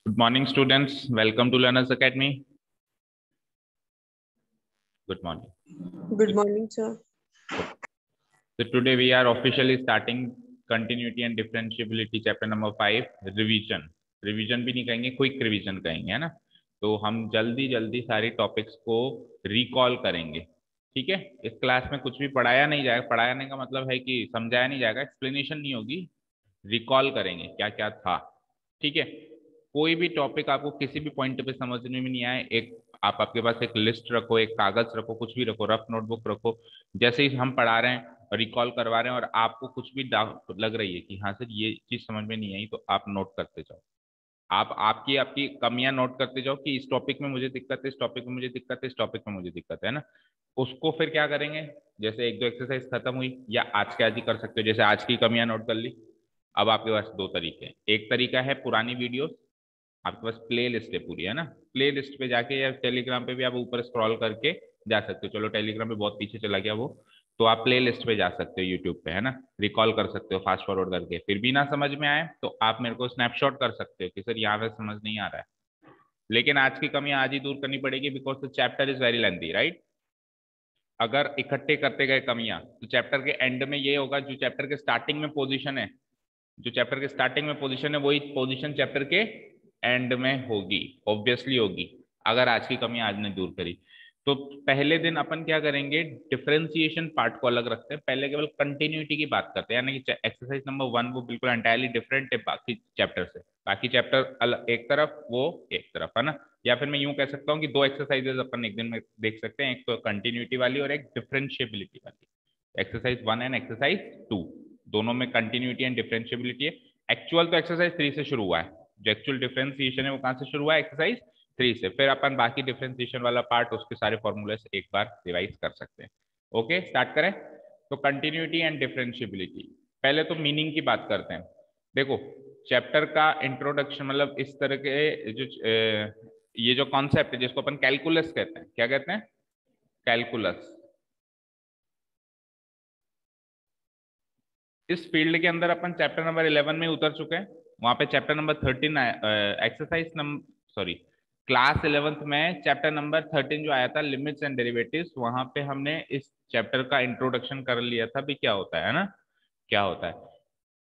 Good morning, students. Welcome to Learners Academy. Good morning. Good morning, sir. So today we are officially starting continuity and differentiability chapter number 5 revision. Revision भी नहीं कहेंगे, quick revision कहेंगे, है ना। तो हम जल्दी जल्दी सारे टॉपिक्स को रिकॉल करेंगे। ठीक है, इस क्लास में कुछ भी पढ़ाया नहीं जाएगा। पढ़ाने का मतलब है कि समझाया नहीं जाएगा, एक्सप्लेनेशन नहीं होगी, रिकॉल करेंगे क्या क्या था। ठीक है, कोई भी टॉपिक आपको किसी भी पॉइंट पे समझने में नहीं आए, एक आप आपके पास एक लिस्ट रखो, एक कागज रखो, कुछ भी रखो, रफ नोटबुक रखो। जैसे ही हम पढ़ा रहे हैं, रिकॉल करवा रहे हैं और आपको कुछ भी डाउट लग रही है कि हाँ सर ये चीज समझ में नहीं आई, तो आप नोट करते जाओ। आप आपकी आपकी कमियां नोट करते जाओ कि इस टॉपिक में मुझे दिक्कत है, इस टॉपिक में मुझे दिक्कत है, इस टॉपिक में मुझे दिक्कत है ना। उसको फिर क्या करेंगे, जैसे एक दो एक्सरसाइज खत्म हुई या आज के आज ही कर सकते हो, जैसे आज की कमियां नोट कर ली। अब आपके पास दो तरीके हैं। एक तरीका है पुरानी वीडियो, आपके पास प्ले लिस्ट है पूरी, है ना। प्ले लिस्ट पे जाके या टेलीग्राम पे भी आप ऊपर स्क्रॉल करके जा सकते हो। चलो टेलीग्राम पे बहुत पीछे चला गया वो, तो आप प्ले लिस्ट पे जा सकते हो यूट्यूब पे, है ना। रिकॉल कर सकते हो फास्ट फॉरवर्ड करके। फिर भी ना समझ में आए तो आप मेरे को स्नैपशॉट कर सकते हो कि सर यहाँ पे समझ नहीं आ रहा है। लेकिन आज की कमी आज ही दूर करनी पड़ेगी, because the chapter is very lengthy, right. अगर इकट्ठे करते गए कमियां तो चैप्टर के एंड में ये होगा, जो चैप्टर के स्टार्टिंग में पोजीशन है, जो चैप्टर के स्टार्टिंग में पोजीशन है वही पोजीशन चैप्टर के एंड में होगी, ऑब्वियसली होगी। अगर आज की कमी आज ने दूर करी तो पहले दिन अपन क्या करेंगे, डिफरेंशिएशन पार्ट को अलग रखते हैं, पहले केवल कंटिन्यूटी की बात करते हैं। यानी कि एक्सरसाइज नंबर 1 वो बिल्कुल एंटायरली डिफरेंट है बाकी चैप्टर से। बाकी चैप्टर एक तरफ, वो एक तरफ, है ना। या फिर मैं यूं कह सकता हूँ कि दो एक्सरसाइजेज अपन एक दिन में देख सकते हैं, एक तो कंटिन्यूटी वाली और एक डिफरेंशिएबिलिटी वाली। एक्सरसाइज 1 एंड एक्सरसाइज 2 दोनों में कंटिन्यूटी एंड डिफरेंशिएबिलिटी है। एक्चुअल तो एक्सरसाइज 3 से शुरू हुआ है, जो एक्चुअल डिफरेंशिएशन है वो कहां से शुरू हुआ है, एक्सरसाइज 3 से। फिर अपन बाकी डिफरेंशिएशन वाला पार्ट, उसके सारे फॉर्मूले एक बार रिवाइज कर सकते हैं। ओके, स्टार्ट करें। तो कंटिन्यूटी एंड डिफरेंशिएबिलिटी, पहले तो मीनिंग की बात करते हैं। देखो, चैप्टर का इंट्रोडक्शन मतलब इस तरह के जो ये जो कॉन्सेप्ट है जिसको अपन कैलकुलस कहते हैं, क्या कहते हैं, कैलकुलस। इस फील्ड के अंदर अपन चैप्टर नंबर 11 में उतर चुके हैं। वहां पे chapter number 13 exercise number sorry class 11th में चैप्टर नंबर 13 जो आया था, लिमिट्स एंड डेरिवेटिव्स, वहां पे हमने इस चैप्टर का इंट्रोडक्शन कर लिया था भी क्या होता है ना, क्या होता है।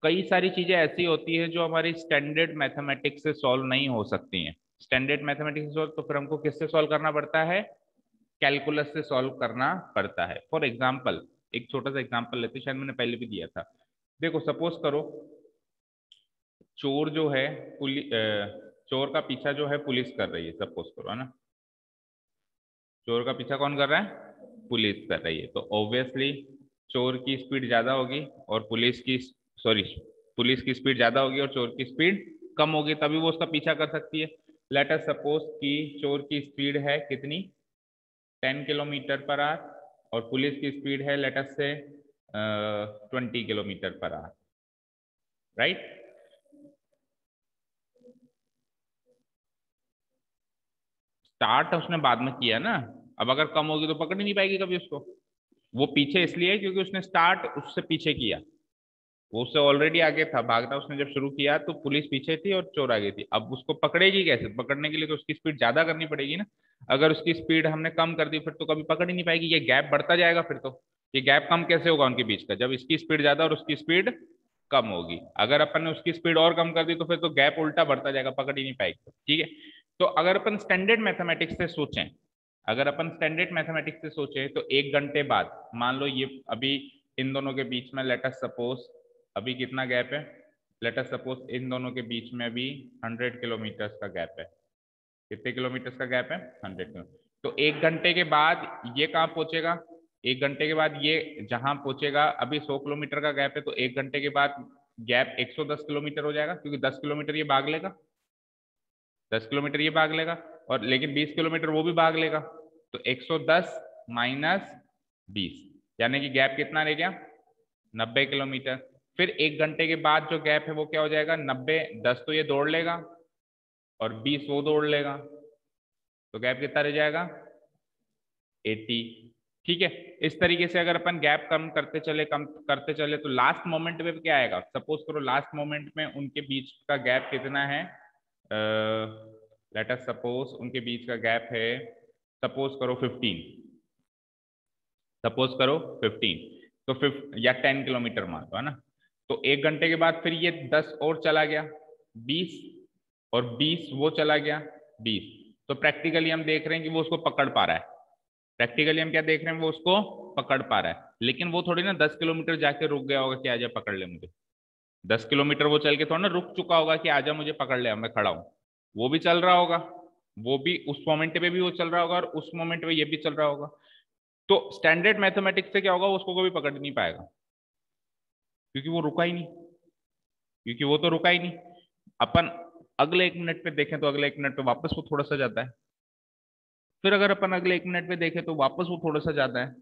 कई सारी चीजें ऐसी होती है जो हमारी स्टैंडर्ड मैथमेटिक्स से सॉल्व नहीं हो सकती हैं। स्टैंडर्ड मैथमेटिक्स से सॉल्व तो फिर हमको किससे सॉल्व करना पड़ता है, कैलकुलस से सॉल्व करना पड़ता है। फॉर एग्जाम्पल, एक छोटा सा एग्जाम्पल लेते हैं, शायद मैंने पहले भी दिया था। देखो, सपोज करो चोर जो है चोर का पीछा जो है पुलिस कर रही है, सपोज करो, है ना। चोर का पीछा कौन कर रहा है, पुलिस कर रही है। तो ऑब्वियसली चोर की स्पीड ज्यादा होगी और पुलिस की स्पीड ज्यादा होगी और चोर की स्पीड कम होगी, तभी वो उसका पीछा कर सकती है। लेट अस सपोज कि चोर की स्पीड है कितनी, 10 किलोमीटर पर आवर, और पुलिस की स्पीड है लेट अस से 20 kilometre per hour, right. Start उसने बाद में किया ना। अब अगर कम होगी तो पकड़ ही नहीं पाएगी कभी उसको। वो पीछे इसलिए क्योंकि उसने स्टार्ट उससे पीछे किया, वो उससे ऑलरेडी आगे था, भागना उसने जब शुरू किया तो पुलिस पीछे थी और चोर आगे थी। अब उसको पकड़ेगी कैसे, पकड़ने के लिए तो उसकी स्पीड ज्यादा करनी पड़ेगी ना। अगर उसकी स्पीड हमने कम कर दी फिर तो कभी पकड़ ही नहीं पाएगी, ये गैप बढ़ता जाएगा। फिर तो ये गैप कम कैसे होगा उनके बीच का, जब इसकी स्पीड ज्यादा और उसकी स्पीड कम होगी। अगर अपन ने उसकी स्पीड और कम कर दी तो फिर तो गैप उल्टा बढ़ता जाएगा, पकड़ ही नहीं पाएगी। ठीक है, तो अगर अपन स्टैंडर्ड मैथमेटिक्स से सोचें, अगर अपन स्टैंडर्ड मैथमेटिक्स से सोचें तो 1 घंटे बाद, मान लो ये अभी इन दोनों के बीच में लेट अस सपोज अभी कितना गैप है, लेट अस सपोज इन दोनों के बीच में अभी 100 किलोमीटर का गैप है। कितने किलोमीटर का गैप है, 100 किलोमीटर। तो 1 घंटे के बाद ये कहाँ पहुंचेगा, 1 घंटे के बाद ये जहां पहुंचेगा, अभी 100 किलोमीटर का गैप है, तो 1 घंटे के बाद गैप 110 किलोमीटर हो जाएगा, क्योंकि 10 किलोमीटर ये भाग लेगा, 10 किलोमीटर ये भाग लेगा, और लेकिन 20 किलोमीटर वो भी भाग लेगा। तो 110 माइनस 20, यानी कि गैप कितना रह गया, 90 किलोमीटर। फिर 1 घंटे के बाद जो गैप है वो क्या हो जाएगा, 90, 10 तो ये दौड़ लेगा और 20 वो दौड़ लेगा, तो गैप कितना रह जाएगा, 80। ठीक है, इस तरीके से अगर अपन गैप कम करते चले तो लास्ट मोमेंट में क्या आएगा, सपोज करो लास्ट मोमेंट में उनके बीच का गैप कितना है, लेट अस सपोज उनके बीच का गैप है, सपोज करो 15, सपोज करो 15, तो 5 या 10 किलोमीटर मान लो, है ना। तो 1 घंटे के बाद फिर ये 10 और चला गया 20, और 20 वो चला गया 20। तो प्रैक्टिकली हम देख रहे हैं कि वो उसको पकड़ पा रहा है, प्रैक्टिकली हम क्या देख रहे हैं, वो उसको पकड़ पा रहा है। लेकिन वो थोड़ी ना 10 किलोमीटर जाके रुक गया होगा कि आजा पकड़ ले मुझे। 10 किलोमीटर वो चल के थोड़ा ना रुक चुका होगा कि आजा मुझे पकड़ ले, मैं खड़ा हूं। वो भी चल रहा होगा, वो भी उस मोमेंट पे भी वो चल रहा होगा, और उस मोमेंट पे ये भी चल रहा होगा। तो स्टैंडर्ड मैथमेटिक्स से क्या होगा, उसको कभी पकड़ नहीं पाएगा, क्योंकि वो रुका ही नहीं, क्योंकि वो तो रुका ही नहीं। अपन अगले 1 मिनट पे देखें तो अगले 1 मिनट पे वापस वो थोड़ा सा जाता है, फिर अगर अपन अगले 1 मिनट पे देखें तो वापस वो थोड़ा सा जाता है।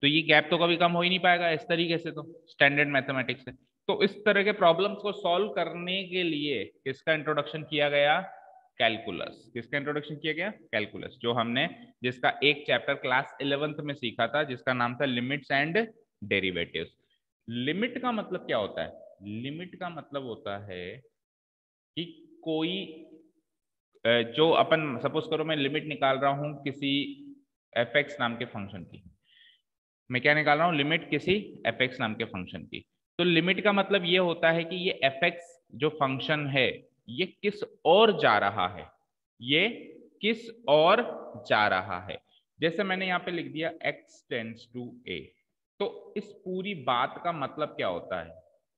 तो ये गैप तो कभी कम हो ही नहीं पाएगा इस तरीके से, तो स्टैंडर्ड मैथमेटिक्स से। तो इस तरह के प्रॉब्लम्स को सॉल्व करने के लिए किसका इंट्रोडक्शन किया गया, कैलकुलस। किसका इंट्रोडक्शन किया गया, कैलकुलस, जो हमने जिसका एक चैप्टर क्लास 11th में सीखा था, जिसका नाम था लिमिट्स एंड डेरिवेटिव्स। लिमिट का मतलब क्या होता है, लिमिट का मतलब होता है कि कोई जो अपन सपोज करो मैं लिमिट निकाल रहा हूं किसी एफ एक्स नाम के फंक्शन की, मैं क्या निकाल रहा हूं, लिमिट किसी एफ एक्स नाम के फंक्शन की। तो लिमिट का मतलब ये होता है कि ये एफ एक्स जो फंक्शन है ये किस और जा रहा है, ये किस और जा रहा है। जैसे मैंने यहाँ पे लिख दिया x टेंड्स टू a, तो इस पूरी बात का मतलब क्या होता है,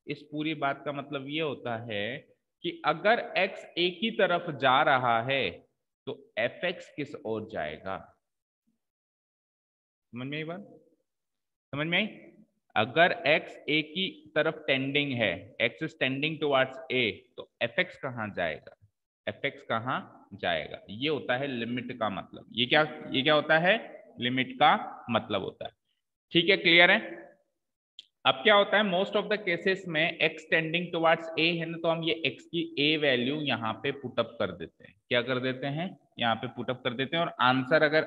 इस पूरी बात का मतलब ये होता है कि अगर x a की तरफ जा रहा है तो एफ एक्स किस ओर जाएगा। समझ में आई बात, समझ में आई। अगर x a की तरफ टेंडिंग है, x is tending towards a, तो एफ एक्स कहाँ जाएगा, एफ एक्स कहाँ जाएगा। ये होता है लिमिट का मतलब। ये क्या होता है, लिमिट का मतलब होता है। ठीक है, क्लियर है। अब क्या होता है, मोस्ट ऑफ द केसेस में x टेंडिंग टुवर्ड्स a है ना, तो हम ये x की a वैल्यू यहाँ पे पुटअप कर देते हैं। क्या कर देते हैं, यहाँ पे पुटअप कर देते हैं। और आंसर अगर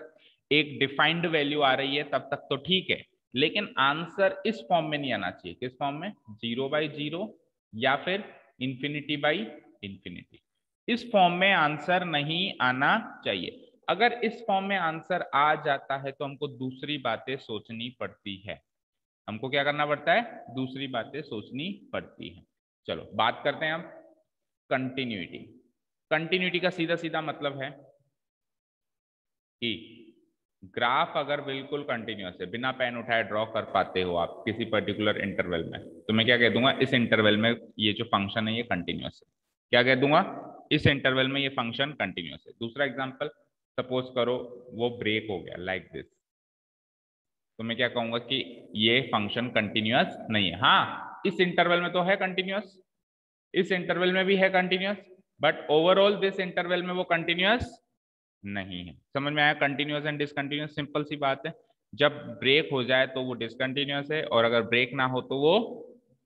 एक डिफाइंड वैल्यू आ रही है तब तक तो ठीक है, लेकिन आंसर इस फॉर्म में नहीं आना चाहिए। किस फॉर्म में, 0/0 या फिर ∞/∞। इस फॉर्म में आंसर नहीं आना चाहिए। अगर इस फॉर्म में आंसर आ जाता है तो हमको दूसरी बातें सोचनी पड़ती है, हमको क्या करना पड़ता है, दूसरी बातें सोचनी पड़ती है। चलो बात करते हैं हम कंटिन्यूटी। कंटिन्यूटी का सीधा सीधा मतलब है कि ग्राफ अगर बिल्कुल कंटिन्यूअस है, बिना पेन उठाए ड्रॉ कर पाते हो आप किसी पर्टिकुलर इंटरवल में, तो मैं क्या कह दूंगा, इस इंटरवल में ये जो फंक्शन है ये कंटिन्यूअस है। क्या कह दूंगा, इस इंटरवल में ये फंक्शन कंटिन्यूअस है। दूसरा एग्जांपल, सपोज करो वो ब्रेक हो गया लाइक दिस, तो मैं क्या कहूंगा कि ये फंक्शन कंटिन्यूअस नहीं है। हाँ, इस इंटरवल में तो है कंटिन्यूअस, इस इंटरवल में भी है continuous, but overall this interval में वो कंटिन्यूअस नहीं है। समझ में आया, कंटिन्यूअस एंड डिसकंटिन्यूअस, सिंपल सी बात है। जब ब्रेक हो जाए तो वो डिसकंटिन्यूअस है, और अगर ब्रेक ना हो तो वो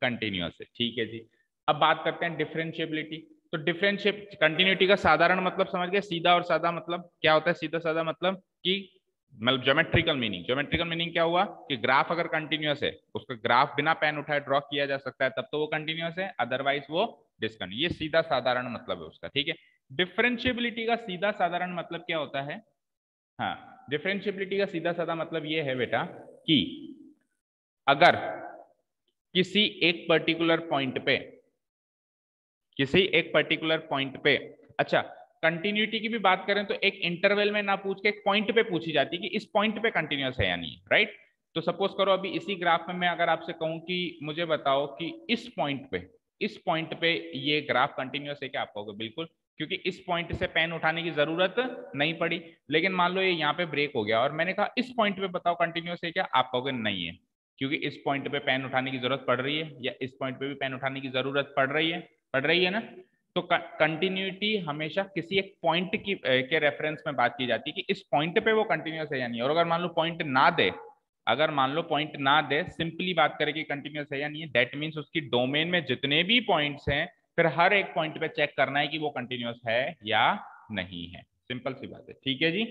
कंटिन्यूअस है। ठीक है जी। अब बात करते हैं डिफरेंशिएबिलिटी। तो डिफरेंशिएट कंटिन्यूटी का साधारण मतलब समझ गए, सीधा और सादा मतलब क्या होता है, सीधा सादा मतलब कि मतलब ज्योमेट्रिकल मीनिंग। ज्योमेट्रिकल मीनिंग क्या हुआ कि ग्राफ अगर कंटिन्यूअस है, उसका ग्राफ बिना पेन उठाए ड्रॉ किया जा सकता है, तब तो वो कंटिन्यूअस है, अदरवाइज वो डिसकंटिन्यूअस। ये सीधा साधारण मतलब है उसका। ठीक है, डिफरेंशिएबिलिटी का सीधा साधारण मतलब क्या होता है, हाँ, डिफरेंशिएबिलिटी का सीधा साधा मतलब ये है बेटा कि अगर किसी एक पर्टिकुलर पॉइंट पे, किसी एक पर्टिकुलर पॉइंट पे, अच्छा कंटिन्यूटी की भी बात करें तो एक इंटरवल में ना पूछ के एक पॉइंट पे पूछी जाती है कि इस पॉइंट पे कंटिन्यूअस है या नहीं, राइट। तो सपोज करो अभी इसी ग्राफ में मैं अगर आपसे कहूं कि मुझे बताओ कि इस पॉइंट पे ये ग्राफ कंटिन्यूअस है क्या, आप कहोगे बिल्कुल, क्योंकि इस पॉइंट से पेन उठाने की जरूरत नहीं पड़ी। लेकिन मान लो ये यहाँ पे ब्रेक हो गया और मैंने कहा इस पॉइंट पे बताओ कंटिन्यूअस है क्या, आप कहोगे नहीं है, क्योंकि इस पॉइंट पे पेन उठाने की जरूरत पड़ रही है, या इस पॉइंट पे भी पेन उठाने की जरूरत पड़ रही है ना। तो कंटिन्यूटी हमेशा किसी एक पॉइंट की के रेफरेंस में बात की जाती है कि इस पॉइंट पे वो कंटिन्यूअस है या नहीं। और अगर मान लो पॉइंट ना दे, अगर मान लो पॉइंट ना दे, सिंपली बात करें कि कंटिन्यूअस है या नहीं है, दैट मीन्स उसकी डोमेन में जितने भी पॉइंट्स हैं, फिर हर एक पॉइंट पे चेक करना है कि वो कंटिन्यूअस है या नहीं है। सिंपल सी बात है। ठीक है जी।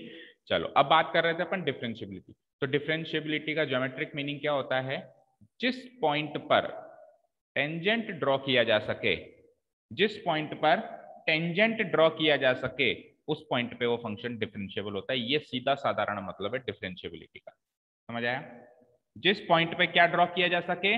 चलो अब बात कर रहे थे अपन डिफरेंशिएबिलिटी। तो डिफरेंशिएबिलिटी का ज्योमेट्रिक मीनिंग क्या होता है, जिस पॉइंट पर टेंजेंट ड्रॉ किया जा सके, जिस पॉइंट पर टेंजेंट ड्रॉ किया जा सके उस पॉइंट पे वो फंक्शन डिफरेंशिएबल होता है। ये सीधा साधारण मतलब है डिफरेंशिएबिलिटी का। समझ आया? जिस पॉइंट पे क्या ड्रॉ किया जा सके,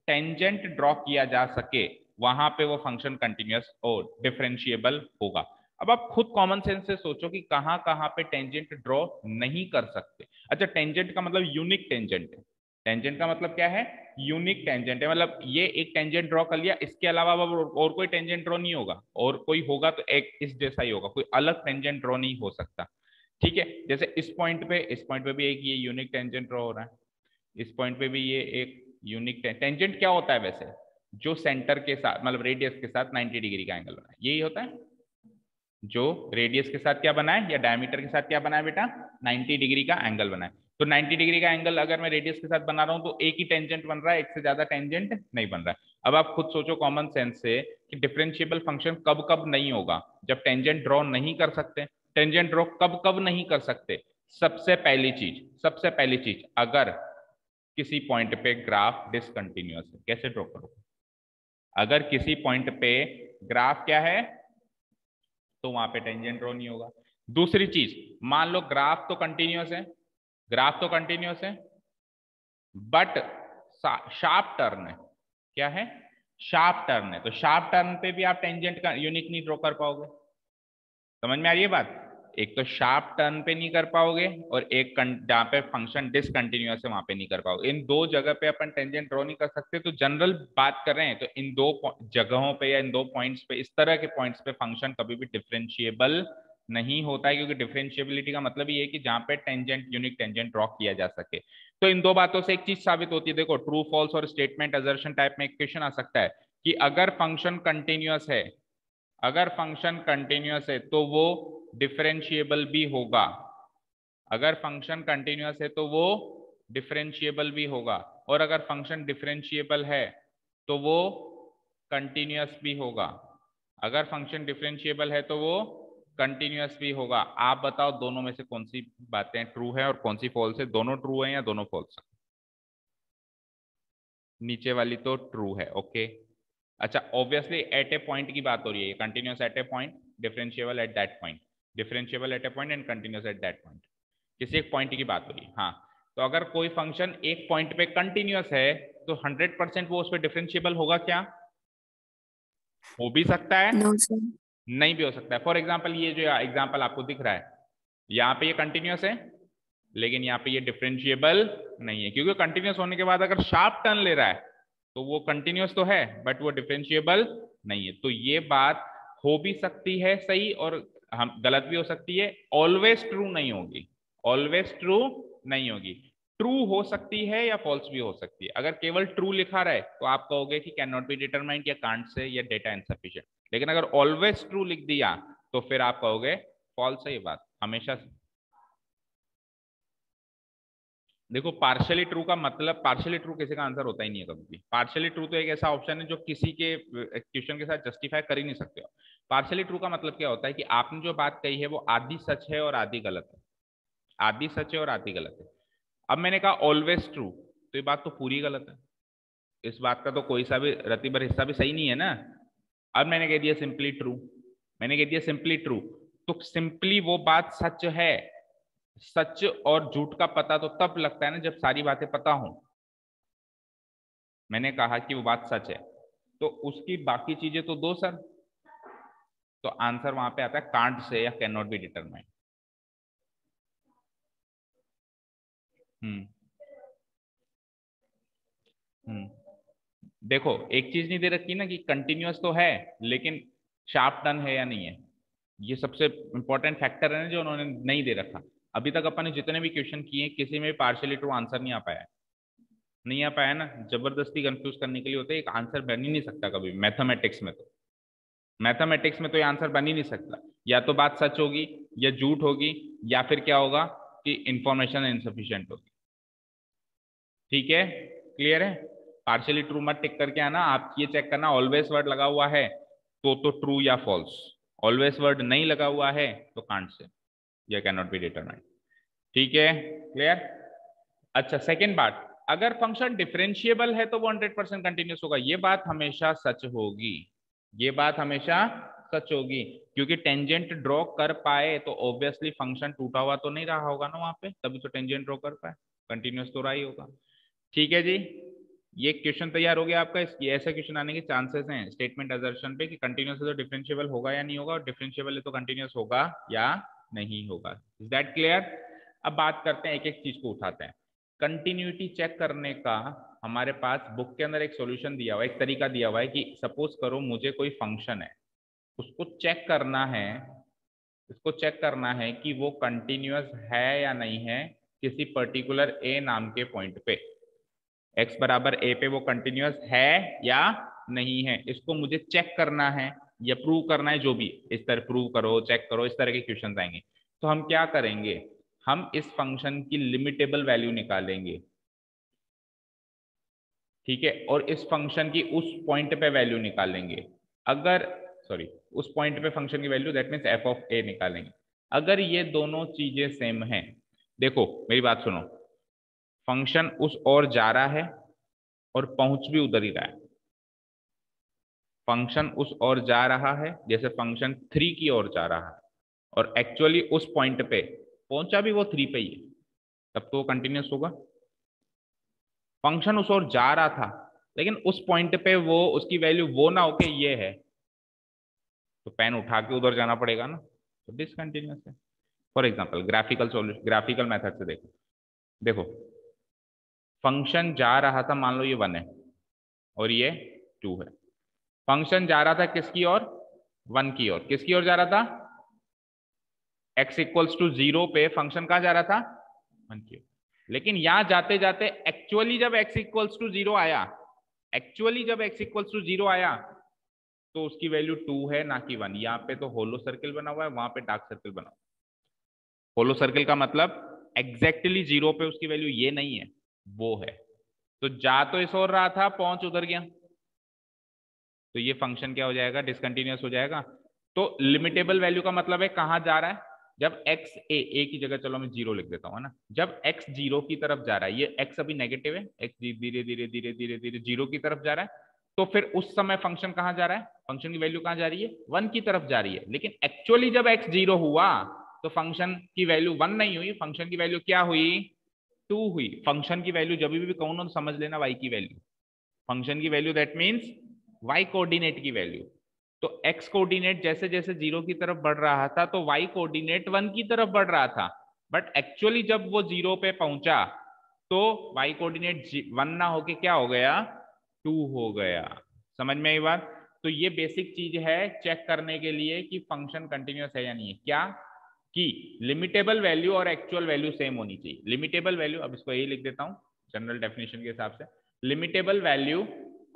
टेंजेंट ड्रॉ किया जा सके, वहां पे वो फंक्शन कंटिन्यूअस और डिफरेंशिएबल होगा। अब आप खुद कॉमन सेंस से सोचो कि कहां कहां पे टेंजेंट ड्रॉ नहीं कर सकते। अच्छा, टेंजेंट का मतलब यूनिक टेंजेंट है। टेंजेंट का मतलब क्या है? यूनिक टेंजेंट है। मतलब ये एक टेंजेंट ड्रॉ कर लिया, इसके अलावा और कोई टेंजेंट ड्रॉ नहीं होगा, और कोई होगा तो एक इस जैसा ही होगा, कोई अलग टेंजेंट ड्रॉ नहीं हो सकता। ठीक है, जैसे इस पॉइंट पे भी एक ये यूनिक टेंजेंट ड्रॉ हो रहा है, इस पॉइंट पे भी ये एक यूनिक टेंजेंट क्या होता है वैसे? जो सेंटर के साथ मतलब रेडियस के साथ 90 डिग्री का एंगल बनाए, यही होता है। जो रेडियस के साथ क्या बनाए या डायमीटर के साथ क्या बनाए बेटा? 90 डिग्री का एंगल बनाए। तो 90 डिग्री का एंगल अगर मैं रेडियस के साथ बना रहा हूं तो एक ही टेंजेंट बन रहा है, एक से ज्यादा टेंजेंट नहीं बन रहा है। अब आप खुद सोचो कॉमन सेंस से कि डिफरेंशिएबल फंक्शन कब कब नहीं होगा? जब टेंजेंट ड्रॉ नहीं कर सकते। टेंजेंट ड्रॉ कब कब नहीं कर सकते? सबसे पहली चीज अगर किसी पॉइंट पे ग्राफ डिसकंटिन्यूअस है। कैसे ड्रॉ करो? अगर किसी पॉइंट पे ग्राफ क्या है तो वहां पे टेंजेंट ड्रॉ नहीं होगा। दूसरी चीज, मान लो ग्राफ तो कंटिन्यूअस है, ग्राफ तो कंटिन्यूअस है, बट शार्प टर्न है। क्या है? शार्प टर्न है। तो शार्प टर्न पे भी आप टेंजेंट का यूनिक नहीं ड्रॉ कर पाओगे। समझ में आ रही है बात? एक तो शार्प टर्न पे नहीं कर पाओगे, और एक जहां पे फंक्शन डिसकंटिन्यूअस है वहां पे नहीं कर पाओगे। इन दो जगह पे अपन टेंजेंट ड्रॉ नहीं कर सकते। तो जनरल बात कर रहे हैं तो इन दो जगहों पे या इन दो पॉइंट्स पे, इस तरह के पॉइंट्स पे फंक्शन कभी भी डिफरेंशिएबल नहीं होता है, क्योंकि डिफरेंशिएबिलिटी का मतलब ये है कि जहां पे टेंजेंट यूनिक टेंजेंट ड्रॉ किया जा सके। तो इन दो बातों से एक चीज साबित होती है, देखो ट्रू फॉल्स और स्टेटमेंट असर्शन टाइप में एक क्वेश्चन आ सकता है कि अगर फंक्शन कंटिन्यूअस है, अगर फंक्शन कंटिन्यूअस है तो वो डिफरेंशिएबल भी होगा। अगर फंक्शन कंटिन्यूअस है तो वो डिफरेंशिएबल भी होगा, और अगर फंक्शन डिफरेंशिएबल है तो वो कंटिन्यूअस भी होगा। अगर फंक्शन डिफरेंशिएबल है तो वो कंटिन्यूअस भी होगा। आप बताओ दोनों में से कौन सी बातें ट्रू है और कौन सी फॉल्स है? दोनों ट्रू है या दोनों फॉल्स है? नीचे वाली तो ट्रू है। ओके, अच्छा, ऑब्वियसली एट ए पॉइंट की बात हो रही है, continuous at A point, differentiable at that point, differentiable eight A point and continuous at that point. किसी एक पॉइंट की बात हो रही है। हाँ, तो अगर कोई फंक्शन एक पॉइंट पे कंटिन्यूअस है तो 100% वो उस पर डिफरेंशिएबल होगा क्या? हो भी सकता है, नो सर। नहीं भी हो सकता है। फॉर एग्जाम्पल ये जो एग्जाम्पल आपको दिख रहा है, यहाँ पे ये कंटिन्यूअस है लेकिन यहाँ पे ये डिफरेंशिएबल नहीं है, क्योंकि कंटिन्यूअस होने के बाद अगर शार्प टर्न ले रहा है तो वो कंटिन्यूअस तो है बट वो डिफरेंशिएबल नहीं है। तो ये बात हो भी सकती है सही, और हम गलत भी हो सकती है। ऑलवेज ट्रू नहीं होगी, ऑलवेज ट्रू नहीं होगी। ट्रू हो सकती है या फॉल्स भी हो सकती है। अगर केवल ट्रू लिखा रहे तो आप कहोगे कि कैन नॉट बी डिटरमाइंड या कांट से या डेटा इनसफिशिएंट, लेकिन अगर ऑलवेज ट्रू लिख दिया तो फिर आप कहोगे फॉल्स है। ये बात हमेशा। देखो, पार्शियली ट्रू का मतलब, पार्शियली ट्रू किसी का आंसर होता ही नहीं है कभी भी। पार्शियली ट्रू तो एक ऐसा ऑप्शन है जो किसी के क्वेश्चन के साथ जस्टिफाई कर ही नहीं सकते हो। पार्शियली ट्रू का मतलब क्या होता है कि आपने जो बात कही है वो आधी सच है और आधी गलत है, आधी सच है और आधी गलत है। अब मैंने कहा ऑलवेज ट्रू, तो ये बात तो पूरी गलत है। इस बात का तो कोई सा भी रत्ती भर हिस्सा भी सही नहीं है ना। अब मैंने कह दिया सिंपली ट्रू, मैंने कह दिया सिंपली ट्रू, तो सिंपली वो बात सच है। सच और झूठ का पता तो तब लगता है ना जब सारी बातें पता हो। मैंने कहा कि वो बात सच है तो उसकी बाकी चीजें तो दो सर। तो आंसर वहां पे आता है कांट से या कैन नॉट बी डिटरमाइंड। हम्म देखो, एक चीज नहीं दे रखी ना कि कंटिन्यूअस तो है लेकिन शार्प टर्न है या नहीं है। ये सबसे इंपॉर्टेंट फैक्टर है ना जो उन्होंने नहीं दे रखा। अभी तक अपन ने जितने भी क्वेश्चन किए किसी में पार्शियली ट्रू आंसर नहीं आ पाया है। नहीं आ पाया ना, जबरदस्ती कंफ्यूज करने के लिए होते, एक आंसर बन ही नहीं सकता कभी मैथमेटिक्स में। तो मैथमेटिक्स में तो ये आंसर बन ही नहीं सकता, या तो बात सच होगी या झूठ होगी, या फिर क्या होगा कि इंफॉर्मेशन इनसफिशिएंट होगी। ठीक है, क्लियर है? पार्शियली ट्रू मत टिक करके आना, आप ये चेक करना ऑलवेज वर्ड लगा हुआ है तो ट्रू या फॉल्स, ऑलवेज वर्ड नहीं लगा हुआ है तो कांट से या कैन नॉट बी डिटरमाइंड। ठीक है, क्लियर? अच्छा, सेकेंड बात, अगर फंक्शन डिफरेंशिएबल है तो वो 100% कंटिन्यूस होगा। ये बात हमेशा सच होगी, ये बात हमेशा सच होगी, क्योंकि टेंजेंट ड्रॉ कर पाए तो ऑब्वियसली फंक्शन टूटा हुआ तो नहीं रहा होगा ना वहां पे, तभी तो टेंजेंट ड्रॉ कर पाए, कंटिन्यूअस तो रहा ही होगा। ठीक है जी, ये क्वेश्चन तैयार हो गया आपका। इसकी ऐसा क्वेश्चन आने के चांसेस हैं स्टेटमेंट असर्शन पे कि कंटिन्यूअस है तो डिफरेंशिएबल होगा या नहीं होगा, और डिफरेंशिएबल है तो कंटिन्यूअस होगा या नहीं होगा। Is that clear? अब बात करते हैं, एक एक चीज को उठाते हैं। कंटिन्यूटी चेक करने का हमारे पास बुक के अंदर एक सॉल्यूशन दिया हुआ है, एक तरीका दिया हुआ है कि सपोज करो मुझे कोई फंक्शन है, उसको चेक करना है, इसको चेक करना है कि वो कंटिन्यूअस है या नहीं है किसी पर्टिकुलर ए नाम के पॉइंट पे। x बराबर a पे वो कंटिन्यूअस है या नहीं है, इसको मुझे चेक करना है या प्रूव करना है, जो भी इस तरह प्रूव करो चेक करो इस तरह के क्वेश्चन आएंगे। तो हम क्या करेंगे, हम इस फंक्शन की लिमिटेबल वैल्यू निकालेंगे, ठीक है, और इस फंक्शन की उस पॉइंट पे वैल्यू निकालेंगे। अगर सॉरी उस पॉइंट पे फंक्शन की value that means F of A निकालेंगे। अगर ये दोनों चीजें सेम हैं, देखो मेरी बात सुनो, फंक्शन उस ओर जा रहा है और पहुंच भी उधर ही रहा है, फंक्शन उस ओर जा रहा है जैसे फंक्शन 3 की ओर जा रहा है, और एक्चुअली उस पॉइंट पे पहुंचा भी वो 3 पे ही है, तब तो वो कंटिन्यूअस होगा। फंक्शन उस ओर जा रहा था लेकिन उस पॉइंट पे वो उसकी वैल्यू वो ना होके ये है, तो पेन उठा के उधर जाना पड़ेगा ना, तो डिसकंटिन्यूअस है। For example graphical solution, graphical method से देखो, देखो फंक्शन जा रहा था, मान लो ये 1 है और ये 2 है। फंक्शन जा रहा था किसकी ओर, 1 की ओर। किसकी ओर जा रहा था, x इक्वल्स टू 0 पे फंक्शन कहाँ जा रहा था, 1 की ओर। लेकिन यहां जाते जाते एक्चुअली जब x इक्वल्स टू 0 आया, एक्चुअली जब x इक्वल्स टू 0 आया तो उसकी वैल्यू 2 है ना कि 1। यहाँ पे तो होलो सर्किल बना हुआ है, वहां पे डार्क सर्किल बना हुआ है। होलो सर्किल का मतलब एग्जैक्टली 0 पे उसकी वैल्यू ये नहीं है, वो है। तो जा तो इस ओर रहा था, पहुंच उधर गया, तो ये फंक्शन क्या हो जाएगा, डिसकंटिन्यूअस हो जाएगा। तो लिमिटेबल वैल्यू का मतलब है कहां जा रहा है, जब x ए की जगह चलो मैं 0 लिख देता हूं, है ना, जब x 0 की तरफ जा रहा है, ये x अभी नेगेटिव है, x धीरे धीरे धीरे धीरे धीरे 0 की तरफ जा रहा है, तो फिर उस समय फंक्शन कहां जा रहा है, फंक्शन की वैल्यू कहां जा रही है, 1 की तरफ जा रही है। लेकिन एक्चुअली जब x 0 हुआ तो फंक्शन की वैल्यू 1 नहीं हुई, फंक्शन की वैल्यू क्या हुई, 2 हुई। फंक्शन की वैल्यू जब भी कहूं ना तो समझ लेना y की वैल्यू, फंक्शन की value that means y coordinate की वैल्यू। तो x कोऑर्डिनेट जैसे जैसे 0 की तरफ बढ़ रहा था तो y कोऑर्डिनेट 1 की तरफ बढ़ रहा था, बट एक्चुअली जब वो 0 पे पहुंचा तो y कोऑर्डिनेट 1 ना होके क्या हो गया, 2 हो गया। समझ में आई बात? तो ये बेसिक चीज है चेक करने के लिए कि फंक्शन कंटिन्यूअस है या नहीं है, क्या कि लिमिटेबल वैल्यू और एक्चुअल वैल्यू सेम होनी चाहिए। लिमिटेबल वैल्यू, अब इसको यही लिख देता हूं जनरल डेफिनेशन के हिसाब से, लिमिटेबल वैल्यू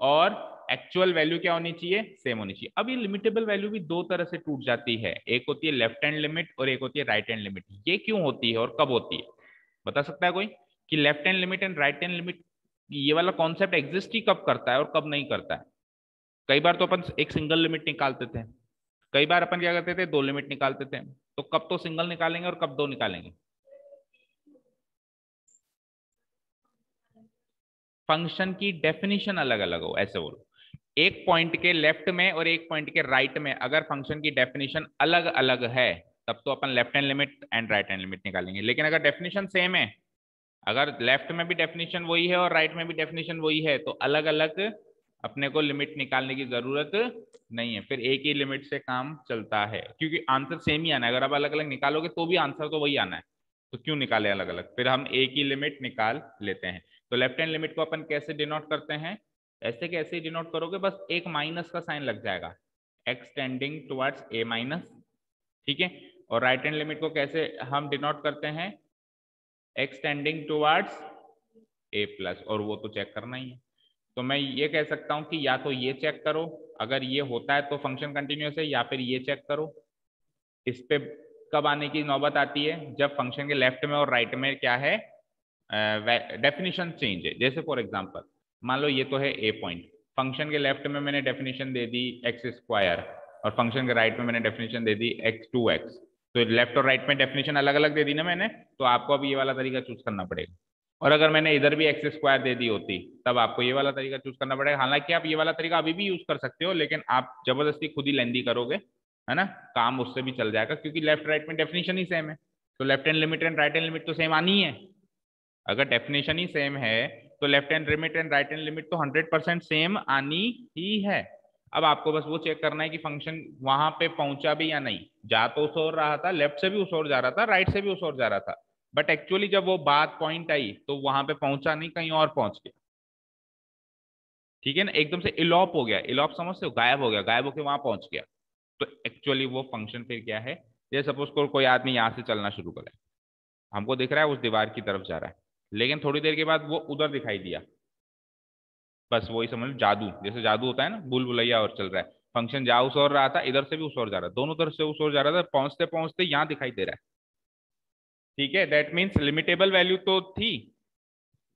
और एक्चुअल वैल्यू क्या होनी चाहिए, सेम होनी चाहिए। अब ये लिमिटेबल वैल्यू भी दो तरह से टूट जाती है, एक होती है लेफ्ट हैंड लिमिट और एक होती है राइट हैंड लिमिट। ये क्यों होती है और कब होती है, बता सकता है कोई, कि left hand limit and right hand limit ये वाला कॉन्सेप्ट एग्जिस्ट ही कब करता है और कब नहीं करता है। कई बार तो अपन एक सिंगल लिमिट निकालते थे, कई बार अपन क्या करते थे, दो लिमिट निकालते थे, तो कब तो सिंगल निकालेंगे और कब दो निकालेंगे। फंक्शन की डेफिनेशन अलग अलग हो, ऐसे बोलो, एक पॉइंट के लेफ्ट में और एक पॉइंट के राइट में अगर फंक्शन की डेफिनेशन अलग अलग है तब तो अपन left hand limit and right hand limit निकालेंगे। लेकिन अगर डेफिनेशन सेम है, अगर लेफ्ट में भी डेफिनेशन वही है और राइट में भी डेफिनेशन वही है, तो अलग अलग अपने को लिमिट निकालने की जरूरत नहीं है, फिर एक ही लिमिट से काम चलता है, क्योंकि आंसर सेम ही आना है। अगर आप अलग अलग निकालोगे तो भी आंसर तो वही आना है, तो क्यों निकाले अलग अलग, फिर हम एक ही लिमिट निकाल लेते हैं। तो लेफ्ट हैंड लिमिट को अपन कैसे डिनोट करते हैं, ऐसे कैसे डिनोट करोगे, बस एक माइनस का साइन लग जाएगा, x tending towards a minus, ठीक है। और राइट हैंड लिमिट को कैसे हम डिनोट करते हैं, x tending towards a plus, और वो तो चेक करना ही है। तो मैं ये कह सकता हूं कि या तो ये चेक करो, अगर ये होता है तो फंक्शन कंटिन्यूअस है, या फिर ये चेक करो। इस पे कब आने की नौबत आती है, जब फंक्शन के लेफ्ट में और राइट में क्या है, डेफिनेशन चेंज है। जैसे फॉर एग्जांपल मान लो ये तो है ए पॉइंट, फंक्शन के लेफ्ट में मैंने डेफिनेशन दे दी एक्स स्क्वायर और फंक्शन के राइट में मैंने डेफिनेशन दे दी एक्स 2x, तो लेफ्ट और राइट में डेफिनेशन अलग अलग दे दी ना मैंने, तो आपको अब ये वाला तरीका चूज करना पड़ेगा। और अगर मैंने इधर भी एक्स स्क्वायर दे दी होती तब आपको ये वाला तरीका चूज करना पड़ेगा। हालांकि आप ये वाला तरीका अभी भी यूज कर सकते हो, लेकिन आप जबरदस्ती खुद ही लेंदी करोगे, है ना, काम उससे भी चल जाएगा क्योंकि लेफ्ट राइट में डेफिनेशन ही सेम है, तो left hand limit and right hand limit तो सेम आनी है। अगर डेफिनेशन ही सेम है तो left hand limit and right hand limit तो 100% सेम आनी ही है। अब आपको बस वो चेक करना है कि फंक्शन वहां पे पहुंचा भी या नहीं। जा तो उस ओर रहा था, लेफ्ट से भी उस ओर जा रहा था, राइट से भी उस ओर जा रहा था, बट एक्चुअली जब वो बात पॉइंट आई तो वहां पे पहुंचा नहीं, कहीं और पहुंच गया। ठीक है ना, एकदम से इलॉप हो गया, इलॉप समझते हो, गायब हो गया, गायब होकर वहां पहुंच गया। तो एक्चुअली वो फंक्शन फिर क्या है, जैसे सपोज कोई आदमी यहाँ से चलना शुरू करे, हमको दिख रहा है उस दीवार की तरफ जा रहा है, लेकिन थोड़ी देर के बाद वो उधर दिखाई दिया, बस वही समझ लो जादू, जैसे जादू होता है ना, भूल भुलैया और चल रहा है, फंक्शन जा उस ओर रहा था, इधर से भी उस ओर जा रहा है, दोनों तरफ से उस ओर जा रहा था, पहुंचते पहुंचते यहाँ दिखाई दे रहा है। ठीक है, दैट मीन्स लिमिटेबल वैल्यू तो थी,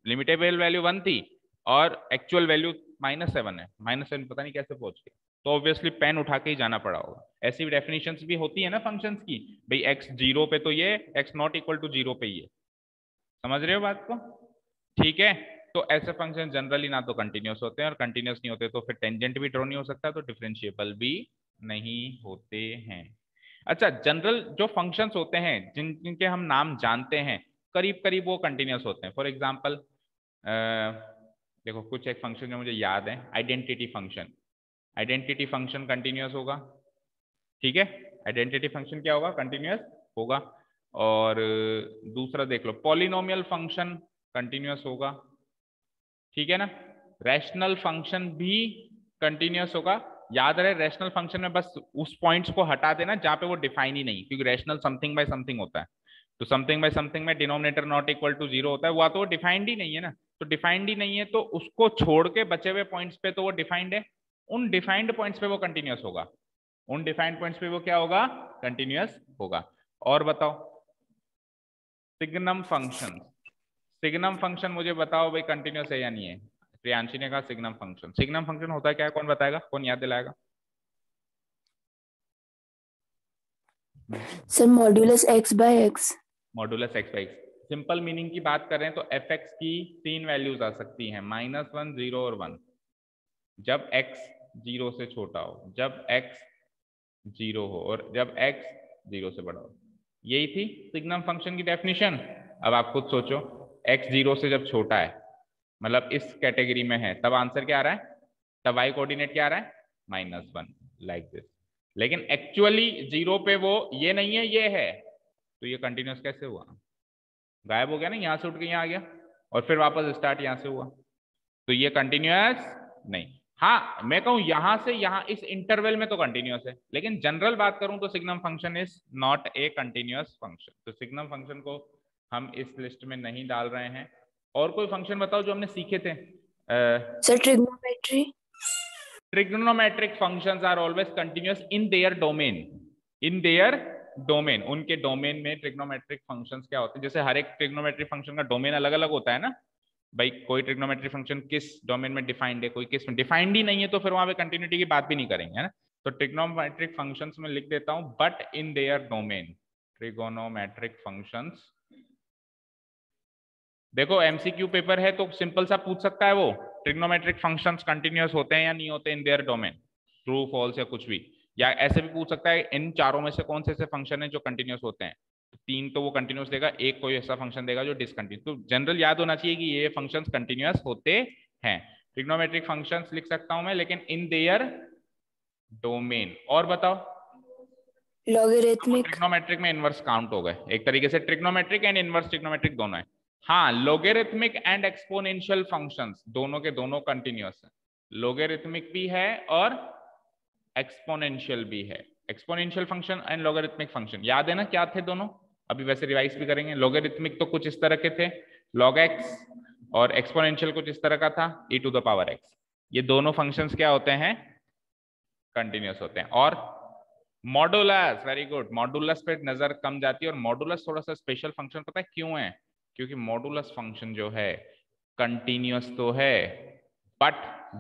लिमिटेबल वैल्यू 1 थी और एक्चुअल वैल्यू -7 है, -7 पता नहीं कैसे पहुंच गए, तो ऑब्वियसली पेन उठा के ही जाना पड़ा होगा। ऐसी भी डेफिनेशंस भी होती है ना फंक्शंस की, भाई x 0 पे तो ये, x नॉट इक्वल टू 0 पे ये, समझ रहे हो बात को। ठीक है, तो ऐसे फंक्शन जनरली ना तो कंटिन्यूस होते हैं, और कंटिन्यूस नहीं होते तो फिर टेंजेंट भी ड्रॉ नहीं हो सकता, तो डिफरेंशिएबल भी नहीं होते हैं। अच्छा, जनरल जो फंक्शंस होते हैं जिनके हम नाम जानते हैं, करीब करीब वो कंटिन्यूस होते हैं। फॉर एग्जाम्पल देखो कुछ एक फंक्शन जो मुझे याद है, identity function, identity function continuous होगा। ठीक है, आइडेंटिटी फंक्शन क्या होगा, कंटिन्यूस होगा। और दूसरा देख लो, पॉलिनोमियल फंक्शन कंटिन्यूस होगा। ठीक है ना, रैशनल फंक्शन भी कंटिन्यूस होगा। याद रहे, रैशनल फंक्शन में बस उस पॉइंट्स को हटा देना जहां पे वो डिफाइन ही नहीं, क्योंकि रैशनल समथिंग बाय समथिंग होता है, तो समथिंग बाय समथिंग में डिनोमिनेटर नॉट इक्वल टू 0 होता है, वो तो वो डिफाइंड ही नहीं है ना, तो डिफाइंड ही नहीं है तो उसको छोड़ के बचे हुए पॉइंट्स पे तो वो डिफाइंड है, उन डिफाइंड पॉइंट्स पे वो कंटिन्यूस होगा, उन डिफाइंड पॉइंट्स पे वो क्या होगा, कंटिन्यूस होगा। और बताओ सिग्नम फंक्शन, सिग्नम फंक्शन मुझे बताओ भाई कंटिन्यूस है या नहीं है। प्रियांशी ने कहा सिग्नम फंक्शन, सिग्नम फंक्शन होता है क्या है, कौन बताएगा, कौन याद दिलाएगा। Sir modulus x by x. Modulus x by x, simple meaning की बात करें तो एफ एक्स की 3 वैल्यूज आ सकती हैं, -1, 0 और 1, जब x 0 से छोटा हो, जब x 0 हो, और जब x 0 से बड़ा हो। यही थी सिग्नम फंक्शन की डेफिनेशन। अब आप खुद सोचो, x 0 से जब छोटा है, मतलब इस कैटेगरी में है, तब आंसर क्या आ रहा है, तब y कोऑर्डिनेट क्या आ रहा है, -1, लाइक दिस। लेकिन एक्चुअली 0 पे वो ये नहीं है, ये है, तो ये कंटिन्यूस कैसे हुआ, गायब हो गया ना, यहां से उठ के यहाँ आ गया और फिर वापस स्टार्ट यहां से हुआ, तो ये कंटिन्यूस नहीं। हाँ मैं कहूं यहां से यहां इस इंटरवल में तो कंटिन्यूस है, लेकिन जनरल बात करूं तो signum function is not a continuous function, तो सिग्नम फंक्शन को हम इस लिस्ट में नहीं डाल रहे हैं। और कोई फंक्शन बताओ जो हमने सीखे थे। Sir trigonometry. Trigonometric functions are always continuous in their domain, in their domain, उनके डोमेन में ट्रिग्नोमेट्रिक फंक्शंस क्या होते हैं, जैसे हर एक ट्रिग्नोमेट्रिक फंक्शन का डोमेन अलग अलग होता है ना भाई, कोई ट्रिग्नोमेट्रिक फंक्शन किस डोमेन में डिफाइंड है, कोई किस में डिफाइंड ही नहीं है, तो फिर वहां पे कंटिन्यूटी की बात भी नहीं करेंगे, है ना। तो ट्रिग्नोमेट्रिक फंक्शंस में लिख देता हूं but in their domain, trigonometric functions. देखो एमसीक्यू पेपर है तो सिंपल सा पूछ सकता है वो, ट्रिग्नोमेट्रिक फंक्शंस कंटिन्यूअस होते हैं या नहीं होते in their domain, true false या कुछ भी, या ऐसे भी पूछ सकता है इन चारों में से कौन से ऐसे फंक्शन है जो कंटिन्यूअस होते हैं, तो 3 तो वो कंटिन्यूअस देगा, एक कोई ऐसा फंक्शन देगा जो डिसकंटिन्यूअस, तो जनरल याद होना चाहिए कि ये फंक्शंस कंटिन्यूअस होते हैं। ट्रिग्नोमेट्रिक फंक्शंस लिख सकता हूं मैं, लेकिन इन देयर डोमेन। और बताओ लॉगरिथमिक। ट्रिग्नोमेट्रिक में इनवर्स काउंट हो गए, एक तरीके से ट्रिग्नोमेट्रिक एंड इनवर्स ट्रिग्नोमेट्रिक दोनों है। हाँ, लोगेरिथमिक एंड एक्सपोनेंशियल फंक्शंस दोनों के दोनों कंटिन्यूअस है, लोगेरिथमिक भी है और एक्सपोनेंशियल भी है। एक्सपोनेंशियल फंक्शन एंड लोगेरिथमिक फंक्शन याद है ना क्या थे दोनों, अभी वैसे रिवाइज भी करेंगे। लोगेरिथमिक तो कुछ इस तरह के थे log x, और एक्सपोनेंशियल कुछ इस तरह का था e to the power x। ये दोनों फंक्शंस क्या होते हैं, कंटिन्यूअस होते हैं। और मॉडुलस, वेरी गुड, मॉडुलस पे नजर कम जाती है, और मॉडुलस थोड़ा सा स्पेशल फंक्शन, पता है क्यों है, क्योंकि मॉडुलस फंक्शन जो है कंटिन्यूअस तो है बट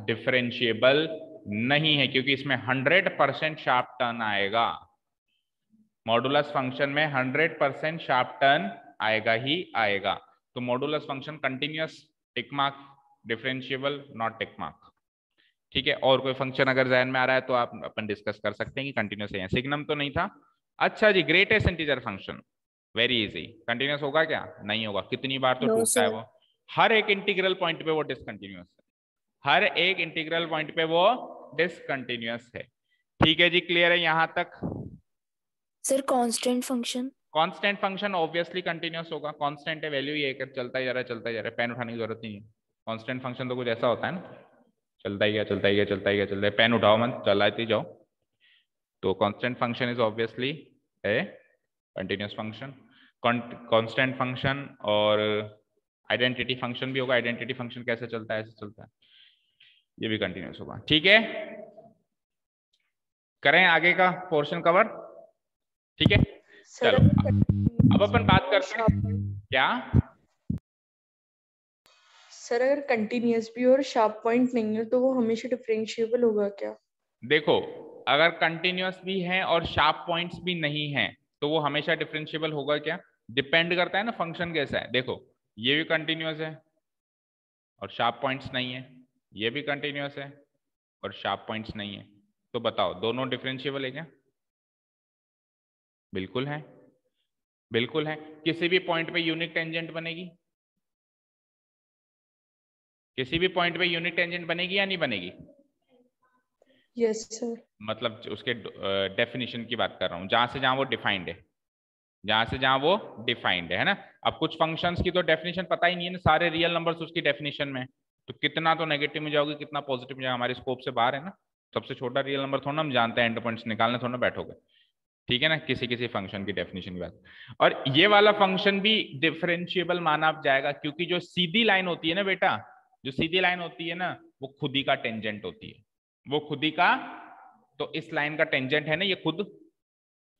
डिफरेंशिएबल नहीं है, क्योंकि इसमें 100% शार्प टर्न आएगा, मॉडुलस फंक्शन में 100% शार्प टर्न आएगा ही आएगा। तो modulus function continuous tick mark, differentiable not tick mark. ठीक है, और कोई फंक्शन अगर जहन में आ रहा है तो आप अपन डिस्कस कर सकते हैं कि कंटिन्यूस है। सिग्नम तो नहीं था। अच्छा जी, greatest integer function, very easy. Continuous होगा क्या? नहीं होगा। कितनी बार तो No, टूटता है sir. वो, हर एक इंटीग्रल पॉइंट पे वो डिसकंटिन्यूस है, हर एक इंटीग्रल पॉइंट पे वो डिसकंटिन्यूस है। ठीक है जी, क्लियर है यहां तक? Sir, constant function. Constant function obviously continuous होगा, कांस्टेंट है, वैल्यू ही एक है, चलता ही जा रहा है, चलता ही जा रहा है, पेन उठाने की जरूरत नहीं है। कांस्टेंट फंक्शन तो कुछ ऐसा होता है ना, चलता ही गया चलता ही गया चलता ही गया चलता है, पेन उठाओ मत, चलाते जाओ। तो constant function is obviously a continuous function. Constant function और आइडेंटिटी फंक्शन भी होगा। आइडेंटिटी फंक्शन कैसे चलता है? ऐसे चलता है, ये भी कंटिन्यूस होगा। ठीक है, करें आगे का पोर्शन कवर? ठीक है, सर चलो अब अपन बात करते हैं क्या। सर अगर कंटिन्यूअस भी और शार्प पॉइंट नहीं है तो वो हमेशा डिफरेंशिएबल होगा क्या? देखो, अगर कंटिन्यूअस भी है और शार्प पॉइंट्स भी नहीं है तो वो हमेशा डिफरेंशिएबल होगा क्या? डिपेंड करता है ना फंक्शन कैसा है। देखो, ये भी कंटिन्यूअस है और शार्प पॉइंट्स नहीं है, ये भी कंटिन्यूअस है और शार्प पॉइंट्स नहीं है, तो बताओ दोनों डिफरेंशिएबल है क्या? बिल्कुल है, बिल्कुल है। किसी भी पॉइंट पे यूनिक टेंजेंट बनेगी, किसी भी पॉइंट पे यूनिक टेंजेंट बनेगी या नहीं बनेगी? Yes sir. मतलब उसके डेफिनेशन की बात कर रहा हूं, जहां से जहां वो डिफाइंड है, जहां से जहां वो डिफाइंड है ना। अब कुछ फंक्शंस की तो डेफिनेशन पता ही नहीं है ना, सारे रियल नंबर्स उसकी डेफिनेशन में, तो कितना तो नेगेटिव में जाओगे, कितना पॉजिटिव में जाओगे, हमारे स्कोप से बाहर है ना। सबसे छोटा रियल नंबर थोड़ा हम जानते हैं, एंड पॉइंट्स निकालने थोड़ा बैठोगे, ठीक है ना, किसी किसी फंक्शन की डेफिनेशन की बात। और ये वाला फंक्शन भी डिफरेंशिएबल माना जाएगा, क्योंकि जो सीधी लाइन होती है ना बेटा, जो सीधी लाइन होती है ना, वो खुद ही का टेंजेंट होती है, वो खुद ही का। तो इस लाइन का टेंजेंट है ना ये खुद,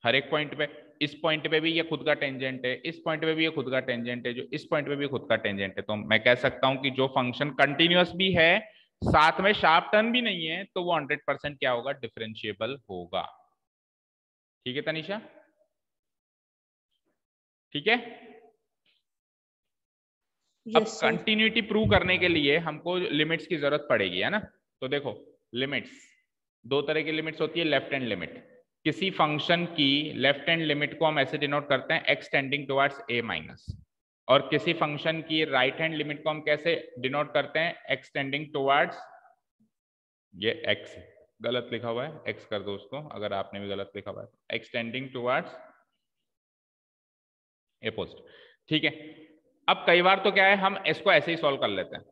हर एक पॉइंट पे, इस पॉइंट पे भी ये खुद का टेंजेंट है, इस पॉइंट पे भी ये खुद का टेंजेंट है, जो इस पॉइंट पे भी खुद का टेंजेंट है। तो मैं कह सकता हूं कि जो फंक्शन कंटिन्यूअस भी है साथ में शार्प टर्न भी नहीं है, तो वो 100% क्या होगा? डिफरेंशिएबल होगा। ठीक है तनिषा? ठीक है। अब यस सर। कंटिन्यूटी प्रूव करने के लिए हमको लिमिट्स की जरूरत पड़ेगी, है ना। तो देखो, लिमिट्स, दो तरह की लिमिट्स होती है, लेफ्ट हैंड लिमिट। किसी फंक्शन की लेफ्ट हैंड लिमिट को हम ऐसे डिनोट करते हैं, x tending towards a minus. और किसी फंक्शन की राइट हैंड लिमिट को हम कैसे डिनोट करते हैं? एक्स टेंडिंग टुवर्ड्स, ये एक्स गलत लिखा हुआ है, एक्स कर दो उसको, अगर आपने भी गलत लिखा हुआ है, x tending towards a post. ठीक है। अब कई बार तो क्या है, हम इसको ऐसे ही सॉल्व कर लेते हैं,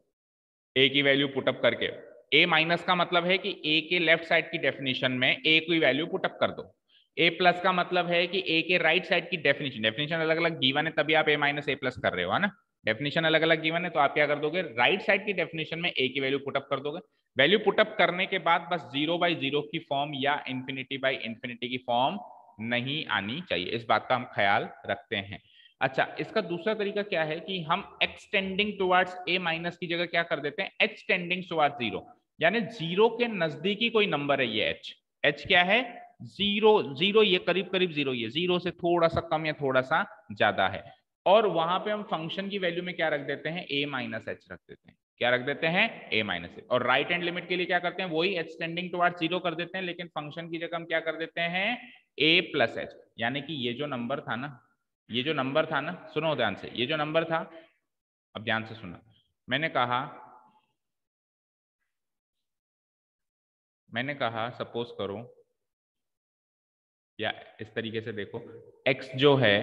ए की वैल्यू पुटअप करके। ए माइनस का मतलब है कि ए के लेफ्ट साइड की डेफिनेशन में ए की वैल्यू पुटअप कर दो। ए प्लस का मतलब है कि ए के राइट साइड की डेफिनेशन, डेफिनेशन अलग अलग गिवन है तभी आप ए माइनस ए प्लस कर रहे हो, है ना। डेफिनेशन अलग अलग गिवन है तो आप क्या कर दोगे? राइट साइड की डेफिनेशन में ए की वैल्यू पुटअप कर दोगे। वैल्यू पुटअप करने के बाद बस 0/0 की फॉर्म या इंफिनिटी की फॉर्म नहीं आनी चाहिए, इस बात का हम ख्याल रखते हैं। अच्छा, इसका दूसरा तरीका क्या है कि हम एक्सटेंडिंग टुवर्ड्स ए माइनस की जगह क्या कर देते हैं? एच टेंडिंग टुवर्ड्स जीरो, यानी जीरो के नजदीकी कोई नंबर है ये एच। एच क्या है? जीरो, जीरो ये करीब करीब जीरो, ये जीरो से थोड़ा सा कम या थोड़ा सा ज्यादा है। और वहां पे हम फंक्शन की वैल्यू में क्या रख देते हैं? ए माइनस एच रख देते हैं। क्या रख देते हैं? ए माइनस एच। और राइट हैंड लिमिट के लिए क्या करते हैं? वही एच टेंडिंग टुवर्ड्स जीरो कर देते हैं, लेकिन फंक्शन की जगह हम क्या कर देते हैं? ए प्लस एच। यानी कि ये जो नंबर था ना, ये जो नंबर था ना, सुनो ध्यान से, ये जो नंबर था, अब ध्यान से सुना, मैंने कहा सपोज करो, या इस तरीके से देखो, x जो है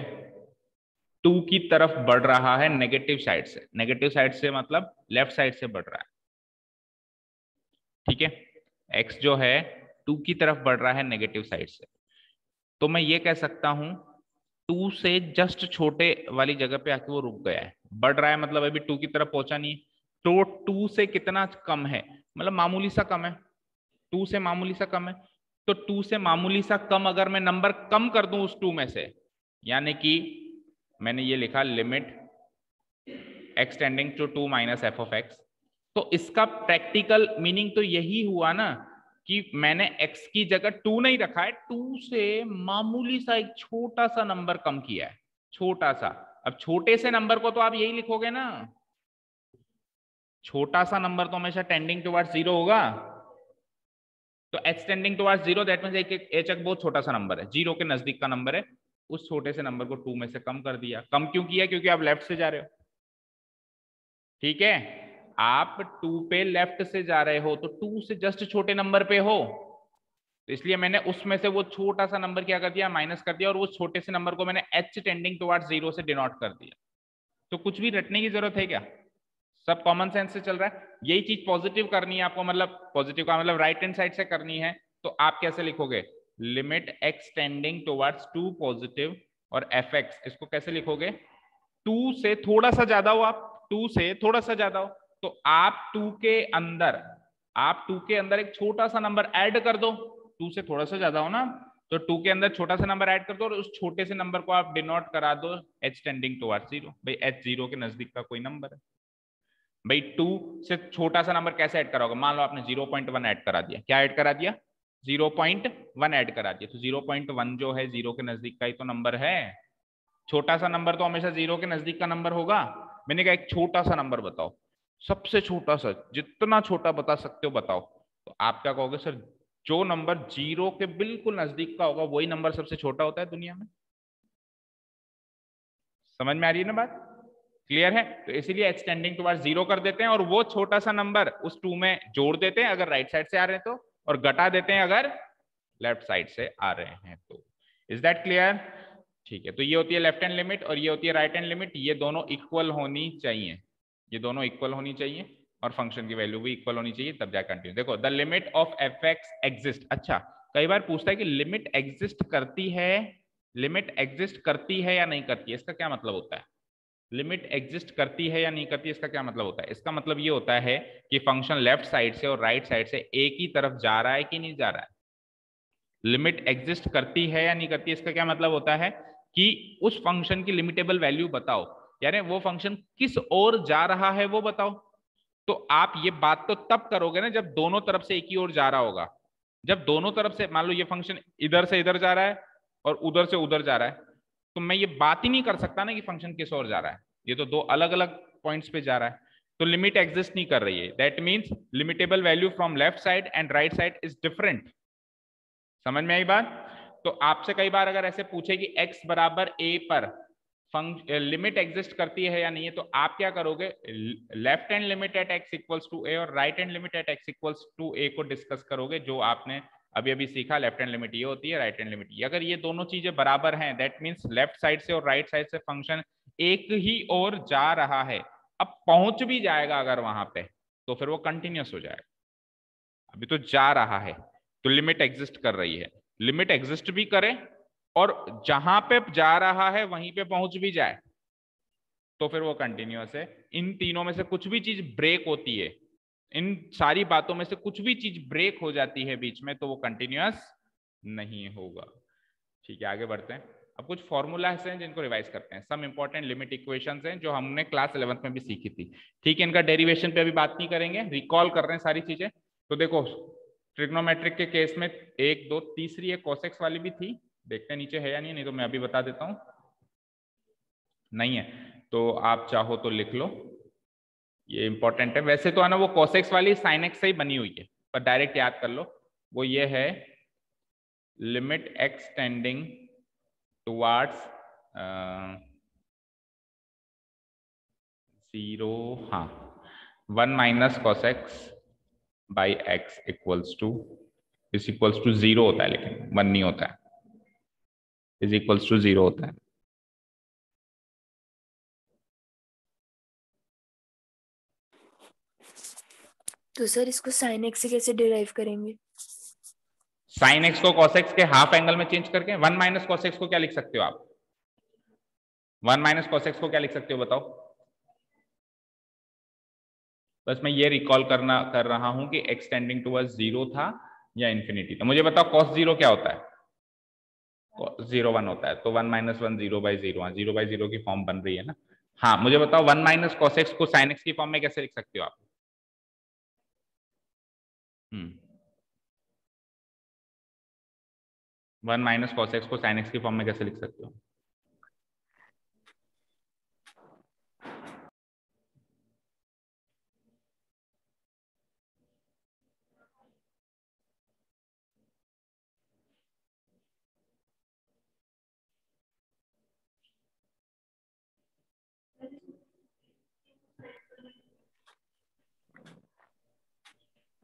2 की तरफ बढ़ रहा है नेगेटिव साइड से, नेगेटिव साइड से मतलब लेफ्ट साइड से बढ़ रहा है, ठीक है। x जो है 2 की तरफ बढ़ रहा है नेगेटिव साइड से, तो मैं ये कह सकता हूं 2 से जस्ट छोटे वाली जगह पे आके वो रुक गया है। बढ़ रहा है मतलब अभी 2 की तरफ पहुंचा नहीं, तो 2 से कितना कम है? मतलब मामूली सा कम है, 2 से मामूली सा कम है। तो 2 से मामूली सा कम अगर मैं नंबर कम कर दूं उस 2 में से, यानी कि मैंने ये लिखा limit x tending to 2 minus f of x, तो इसका प्रैक्टिकल मीनिंग तो यही हुआ ना कि मैंने x की जगह 2 नहीं रखा है, 2 से मामूली सा एक छोटा सा नंबर कम किया है, छोटा सा। अब छोटे से नंबर को तो आप यही लिखोगे ना, छोटा सा नंबर तो हमेशा टेंडिंग टुवर्ड्स जीरो होगा, तो H tending towards zero, that means H एक बहुत छोटा सा नंबर है, जीरो के नजदीक का नंबर है, उस छोटे से नंबर को 2 में से कम कर दिया। कम क्यों किया? क्योंकि आप लेफ्ट से जा रहे हो, ठीक है, आप 2 पे लेफ्ट से जा रहे हो तो 2 से जस्ट छोटे नंबर पे हो, तो इसलिए मैंने उसमें से वो छोटा सा नंबर क्या कर दिया, माइनस कर दिया, और वो छोटे से नंबर को मैंने एच टेंडिंग टुवर्ड्स जीरो से डिनोट कर दिया। तो कुछ भी रटने की जरूरत है क्या? सब कॉमन सेंस से चल रहा है। यही चीज पॉजिटिव करनी है आपको, मतलब पॉजिटिव का मतलब राइट हैंड साइड से करनी है, तो आप कैसे लिखोगे? Limit x tending towards 2 positive और एफ एक्स, इसको कैसे लिखोगे? 2 से थोड़ा सा ज्यादा हो, आप 2 से थोड़ा सा ज्यादा हो, तो आप 2 के अंदर, आप 2 के अंदर एक छोटा सा नंबर ऐड कर दो। 2 से थोड़ा सा ज्यादा हो ना, तो 2 के अंदर छोटा सा नंबर ऐड कर दो, और उस छोटे से नंबर को आप डिनोट करा दो एच टेंडिंग टुवर्ड्स जीरो। भाई एच जीरो के नजदीक का कोई नंबर है। भाई 2 से छोटा सा नंबर कैसे ऐड कराओगे? मान लो आपने 0.1 ऐड करा दिया। क्या ऐड करा दिया? 0.1 ऐड करा दिया। तो 0.1 जो है जीरो के नजदीक का ही तो नंबर है। छोटा सा नंबर तो हमेशा जीरो के नजदीक का नंबर होगा। मैंने कहा एक छोटा सा नंबर बताओ, सबसे छोटा सा, जितना छोटा बता सकते हो बताओ। तो आप क्या कहोगे? सर जो नंबर जीरो के बिल्कुल नजदीक का होगा वही नंबर सबसे छोटा होता है दुनिया में। समझ में आ रही है ना बात? क्लियर है? तो इसीलिए एच टेंडिंग टुवर्ड्स जीरो कर देते हैं, और वो छोटा सा नंबर उस 2 में जोड़ देते हैं अगर राइट साइड से आ रहे हैं तो, और घटा देते हैं अगर लेफ्ट साइड से आ रहे हैं तो। Is that clear? ठीक है, तो ये होती है लेफ्ट हैंड लिमिट और ये होती है राइट हैंड लिमिट। ये दोनों इक्वल होनी चाहिए, ये दोनों इक्वल होनी चाहिए, और फंक्शन की वैल्यू भी इक्वल होनी चाहिए, तब जाकर कंटिन्यू। देखो the limit of F x exist. अच्छा, कई बार पूछता है कि लिमिट एग्जिस्ट करती है, लिमिट एग्जिस्ट करती है या नहीं करती है, इसका क्या मतलब होता है? लिमिट एग्जिस्ट करती है या नहीं करती है, इसका क्या मतलब होता है? इसका मतलब ये होता है कि फंक्शन लेफ्ट साइड से और राइट साइड से एक ही तरफ जा रहा है कि नहीं जा रहा है। लिमिट एग्जिस्ट करती है या नहीं करती है, इसका क्या मतलब होता है कि उस फंक्शन की लिमिटेबल वैल्यू बताओ, यानी वो फंक्शन किस ओर जा रहा है वो बताओ। तो आप ये बात तो तब करोगे ना जब दोनों तरफ से एक ही ओर जा रहा होगा। जब दोनों तरफ से, मान लो ये फंक्शन इधर से इधर जा रहा है और उधर से उधर जा रहा है, तो मैं ये बात ही नहीं कर सकता ना कि फंक्शन किस ओर जा रहा है, ये तो दो अलग अलग पॉइंट्स पे जा रहा है। तो लिमिट एग्जिस्ट नहीं कर रही है, that means limitable value from left side and right side is different. समझ में आई बात? तो आपसे कई बार अगर ऐसे पूछे कि x बराबर a पर लिमिट एग्जिस्ट करती है या नहीं है, तो आप क्या करोगे? Left hand limit at x equals to a और right hand limit at x equals to a को डिस्कस करोगे, जो आपने अभी अभी सीखा। लेफ्ट हैंड लिमिट ये होती है, राइट हैंड लिमिट ये। अगर ये दोनों चीजें बराबर हैं, दैट मीन्स लेफ्ट साइड से और राइट साइड से फंक्शन एक ही ओर जा रहा है। अब पहुंच भी जाएगा अगर वहां पे, तो फिर वो कंटिन्यूस हो जाएगा। अभी तो जा रहा है, तो लिमिट एग्जिस्ट कर रही है। लिमिट एग्जिस्ट भी करे और जहां पे जा रहा है वहीं पे पहुंच भी जाए, तो फिर वो कंटिन्यूअस है। इन तीनों में से कुछ भी चीज ब्रेक होती है, इन सारी बातों में से कुछ भी चीज ब्रेक हो जाती है बीच में, तो वो कंटिन्यूअस नहीं होगा। ठीक है, आगे बढ़ते हैं। अब कुछ फॉर्मूलाज हैं जिनको रिवाइज करते हैं। सम इंपॉर्टेंट लिमिट इक्वेशंस हैं जो हमने क्लास 11th में भी सीखी थी। ठीक है, इनका डेरिवेशन पे अभी बात नहीं करेंगे, रिकॉल कर रहे हैं सारी चीजें। तो देखो ट्रिग्नोमेट्रिक के केस में एक दो तीसरी एक कोसेक्स वाली भी थी, देखते हैं नीचे है या नहीं, नहीं तो मैं अभी बता देता हूं। नहीं है तो आप चाहो तो लिख लो, ये इंपॉर्टेंट है। वैसे तो है ना वो कोसेक्स वाली साइन एक्स से ही बनी हुई है, पर डायरेक्ट याद कर लो। वो ये है limit x tending towards zero, हाँ 1 minus cos x by x equals to, is equals to zero होता है, लेकिन 1 नहीं होता है, इज इक्वल्स टू जीरो होता है। तो सर इसको साइन एक्स से कैसे डिराइव करेंगे? साइन एक्स को कॉसेक्स के हाफ एंगल में चेंज करके। 1 माइनस कॉसेक्स को क्या लिख सकते हो आप? 1 माइनस कॉसेक्स को क्या लिख सकते हो बताओ? बस मैं ये रिकॉल कर रहा हूं कि एक्स टेंडिंग टुवर्ड्स जीरो था या इंफिनिटी था। मुझे बताओ कॉस जीरो क्या होता है? cos जीरो 1 होता है, तो 1 माइनस 1 जीरो बाई जीरो, हाँ जीरो बाई जीरो की फॉर्म बन रही है ना। हाँ मुझे बताओ 1 माइनस कॉसेक्स को साइन एक्स की फॉर्म में कैसे लिख सकते हो आप? 1 माइनस कॉसेक्स को साइन एक्स की फॉर्म में कैसे लिख सकते हो?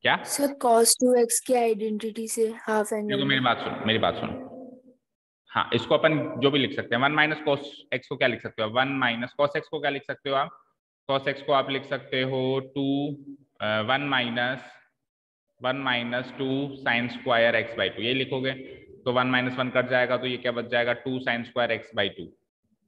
क्या? सर cos 2x की आइडेंटिटी से हाफ एंगल देखो में। मेरी बात सुन। हाँ, इसको अपन जो भी लिख सकते हैं, 1 माइनस कॉस एक्स को क्या लिख सकते हो? 1 माइनस कॉस एक्स को क्या लिख सकते हो आप? कॉस एक्स को आप लिख सकते हो 2 1 minus 2 sine square x by 2, ये लिखोगे तो 1 माइनस 1 कट जाएगा, तो ये क्या बच जाएगा? 2 साइन स्क्वायर एक्स बाई 2।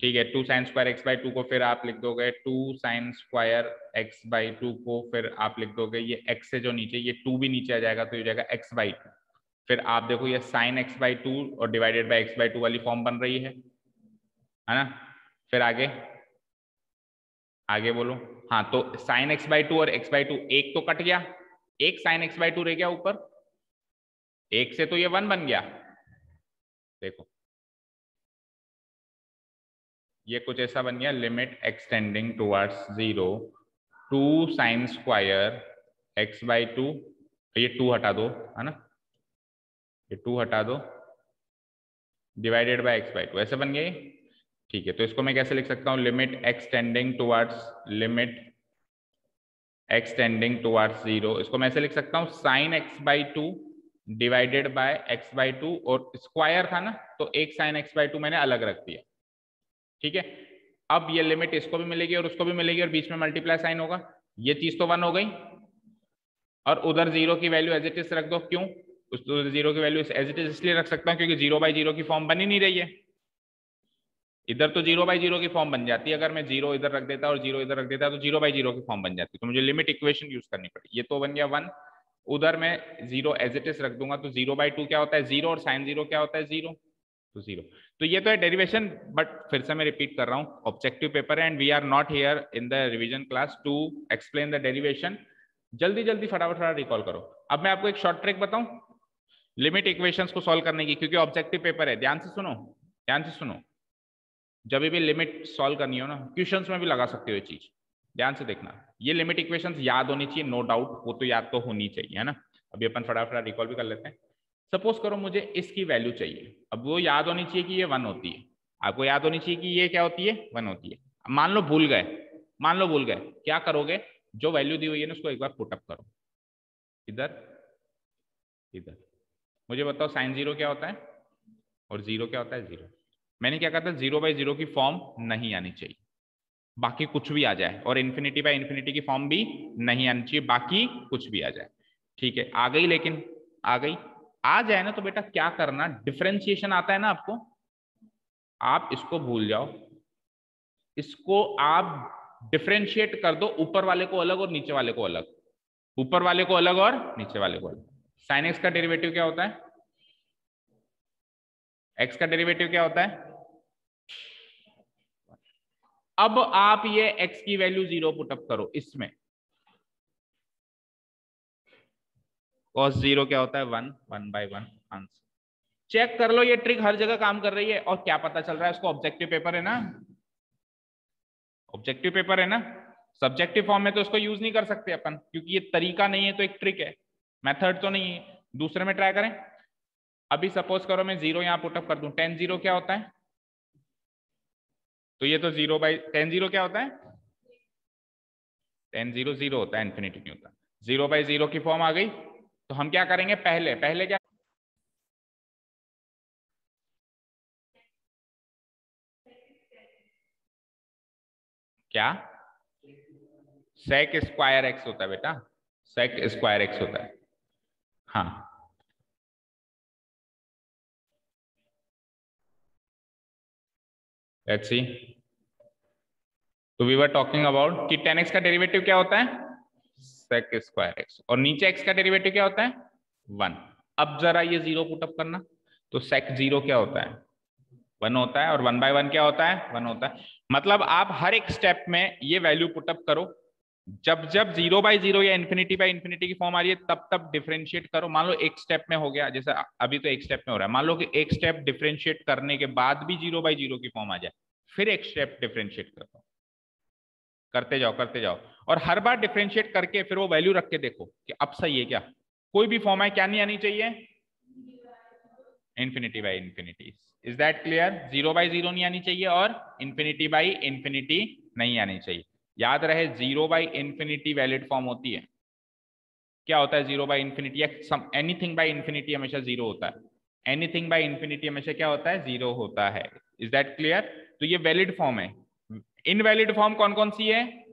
ठीक है, 2 साइन स्क्वायर एक्स बाई 2 को फिर आप लिख दोगे 2 साइन स्क्वायर एक्स बाई 2 को फिर आप लिख दोगे, ये x से जो नीचे, ये 2 भी नीचे आ जाएगा तो ये जाएगा x बाई 2। फिर आप देखो ये साइन एक्स बाई 2 और डिवाइडेड बाई एक्स बाई 2 वाली फॉर्म बन रही है ना? फिर आगे आगे बोलो। हाँ, तो साइन एक्स बाई 2 और एक्स बाई 2 एक तो कट गया, एक साइन एक्स बाई 2 रह गया ऊपर, एक से तो ये 1 बन गया। देखो ये कुछ ऐसा बन गया, limit x tending towards 0 2 sine square x by 2, ये 2 हटा दो, है ना, ये 2 हटा दो, डिवाइडेड बाय एक्स बाई 2, ऐसे बन गया। ठीक है, तो इसको मैं कैसे लिख सकता हूँ? लिमिट एक्सटेंडिंग टुवर्ड्स 0, इसको मैं ऐसे लिख सकता हूँ sine x by 2 divided by x by 2, और स्क्वायर था ना तो एक साइन एक्स बाई 2 मैंने अलग रख दिया। ठीक है, अब ये लिमिट इसको भी मिलेगी और उसको भी मिलेगी और बीच में मल्टीप्लाई साइन होगा, ये चीज तो 1 हो गई, और उधर 0 की वैल्यू एज इट इज रख दो। क्यों? उस 0 की वैल्यू एज इट इज इसलिए रख सकता हूँ क्योंकि 0 बाई 0 की फॉर्म बन ही नहीं रही है। इधर तो 0 बाई 0 की फॉर्म बन जाती है, अगर मैं 0 इधर रख देता और 0 इधर रख देता तो 0 बाई 0 की फॉर्म बन जाती, तो मुझे लिमिट इक्वेशन यूज करनी पड़ी। ये तो बन गया 1, उधर मैं 0 एज इट इज रख दूंगा तो 0 बाई 2 क्या होता है? 0, और साइन 0 क्या होता है? 0, तो 0। तो ये तो है डेरिवेशन, बट फिर से मैं रिपीट कर रहा हूँ, ऑब्जेक्टिव पेपर है and we are not here in the revision class to explain the derivation. जल्दी जल्दी फटाफट रिकॉल करो। अब मैं आपको एक शॉर्ट ट्रिक बताऊं लिमिट इक्वेशंस को सॉल्व करने की, क्योंकि ऑब्जेक्टिव पेपर है। ध्यान से सुनो, ध्यान से सुनो। जब भी लिमिट सॉल्व करनी हो ना, क्वेश्चंस में भी लगा सकते हो ये चीज, ध्यान से देखना। ये लिमिट इक्वेशंस याद होनी चाहिए, नो डाउट, वो तो याद तो होनी चाहिए, है ना। अभी अपन फटाफट रिकॉल भी कर लेते हैं। सपोज करो मुझे इसकी वैल्यू चाहिए, अब वो याद होनी चाहिए कि ये 1 होती है, आपको याद होनी चाहिए कि ये क्या होती है? 1 होती है। मान लो भूल गए, क्या करोगे? जो वैल्यू दी हुई है ना उसको एक बार पुटअप करो, इधर इधर। मुझे बताओ साइन 0 क्या होता है और 0 क्या होता है? 0। मैंने क्या कहा था? 0 बाई 0 की फॉर्म नहीं आनी चाहिए, बाकी कुछ भी आ जाए, और इन्फिनिटी बाई इन्फिनिटी की फॉर्म भी नहीं आनी चाहिए, बाकी कुछ भी आ जाए। ठीक है, आ गई, लेकिन आ गई, आ जाए ना तो बेटा क्या करना, डिफरेंशिएशन आता है ना आपको, आप इसको भूल जाओ, इसको आप डिफरेंशिएट कर दो, ऊपर वाले को अलग और नीचे वाले को अलग, ऊपर वाले को अलग और नीचे वाले को अलग। साइन एक्स का डेरिवेटिव क्या होता है? एक्स का डेरिवेटिव क्या होता है? अब आप ये x की वैल्यू 0 पुटअप करो इसमें, cos 0 क्या होता है? 1, 1/1 आंसर। चेक कर लो, ये ट्रिक हर जगह काम कर रही है। और क्या पता चल रहा है? उसको ऑब्जेक्टिव पेपर है ना, ऑब्जेक्टिव पेपर है ना, सब्जेक्टिव फॉर्म में तो उसको यूज नहीं कर सकते अपन, क्योंकि ये तरीका नहीं है, तो एक ट्रिक है, मेथड तो नहीं है। दूसरे में ट्राई करें। अभी सपोज करो मैं 0 यहां पुटअप कर दूं, 10 0 क्या होता है? तो ये तो 0 बाई 10 0 क्या होता है? 10 0 0 होता है, इन्फिनिटी नहीं होता। 0 बाई 0 की फॉर्म आ गई, तो हम क्या करेंगे? पहले क्या, क्या सेक स्क्वायर एक्स होता है बेटा, सेक स्क्वायर एक्स होता है। हाँ, लेट्स सी। तो वी वर टॉकिंग अबाउट कि 10x का डेरिवेटिव क्या होता है? सेक स्क्वायर एक्स, और नीचे x का डेरिवेटिव क्या होता है? 1। अब जरा ये 0 पुटअप करना, तो सेक 0 क्या होता है? 1 होता है, और 1/1 क्या होता है? 1 होता है। मतलब आप हर एक स्टेप में ये वैल्यू पुटअप करो, जब जब 0 बाई 0 या इन्फिनिटी बाई इन्फिनिटी की फॉर्म आ रही है तब तब डिफरेंशिएट करो। मान लो एक स्टेप में हो गया, जैसे अभी तो एक स्टेप में हो रहा है, मान लो कि एक स्टेप डिफरेंशिएट करने के बाद भी 0 बाई 0 की फॉर्म आ जाए, फिर एक स्टेप डिफरेंशिएट करो, करते जाओ करते जाओ, और हर बार डिफरेंशिएट करके फिर वो वैल्यू रख के देखो कि अब सही है क्या। कोई भी फॉर्म है, क्या नहीं आनी चाहिए? Infinity by infinity. Is that clear? 0 by 0 नहीं आनी चाहिए और इन्फिनिटी बाई इन्फिनिटी नहीं आनी चाहिए। याद रहे 0 बाई इन्फिनिटी वैलिड फॉर्म होती है, क्या होता है 0 बाई इन्फिनिटी या एनीथिंग बाई इन्फिनिटी हमेशा 0 होता है, एनीथिंग बाई इन्फिनिटी हमेशा क्या होता है 0 होता है। Is that clear? तो ये वैलिड फॉर्म है। इनवैलिड फॉर्म कौन कौन सी है?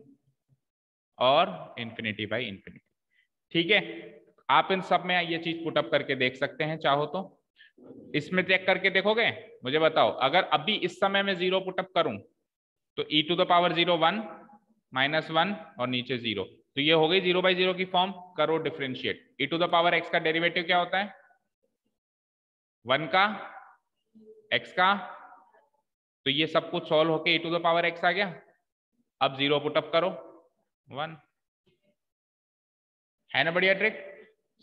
और इन्फिनिटी बाई इन्फिनिटी। ठीक है, आप इन सब में ये चीज पुटअप करके देख सकते हैं चाहो तो। इसमें चेक करके देखोगे? मुझे बताओ, अगर अभी इस समय में 0 पुटअप करूं तो e टू द पावर 0 1 -1 और नीचे 0, तो ये हो गई 0 बाई 0 की फॉर्म। करो differentiate. e to the power x का डेरिवेटिव क्या होता है? 1 का x का, तो ये सब कुछ सॉल्व होके e to the power x आ गया। अब 0 पुटअप करो 1, है ना बढ़िया ट्रिक।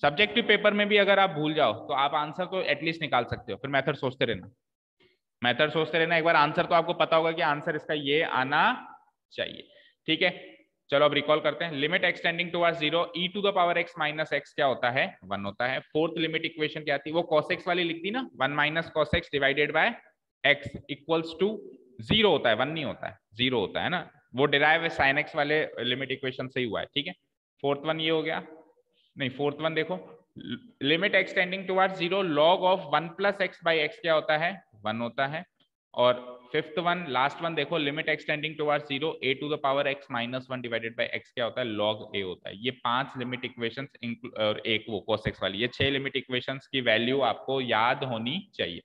सब्जेक्टिव पेपर में भी अगर आप भूल जाओ तो आप आंसर तो एटलीस्ट निकाल सकते हो, फिर मेथड सोचते रहना, मेथड सोचते रहना। एक बार आंसर तो आपको पता होगा कि आंसर इसका ये आना चाहिए। ठीक है, चलो अब रिकॉल करते हैं। Limit x tending towards 0 e to the power x minus x क्या होता है? 1 होता है। फोर्थ लिमिट इक्वेशन क्या थी? वो cos x वाली लिखती ना, 1 minus cos x divided by x equals to 0 होता है, 1 नहीं होता है, 0 होता है ना। वो डिराइव है sin x वाले लिमिट इक्वेशन से ही हुआ है। ठीक है, फोर्थ वन ये हो गया। नहीं, फोर्थ वन देखो, limit x tending towards 0 log of 1 plus x by x क्या होता है? 1 होता है। और फिफ्थ वन, लास्ट वन देखो, limit x tending towards 0 a to the power x minus 1 divided by x क्या होता है? log a होता है। ये 5 लिमिट इक्वेशंस और एक वो cos x वाली, ये 6 लिमिट इक्वेशंस की वैल्यू आपको याद होनी चाहिए।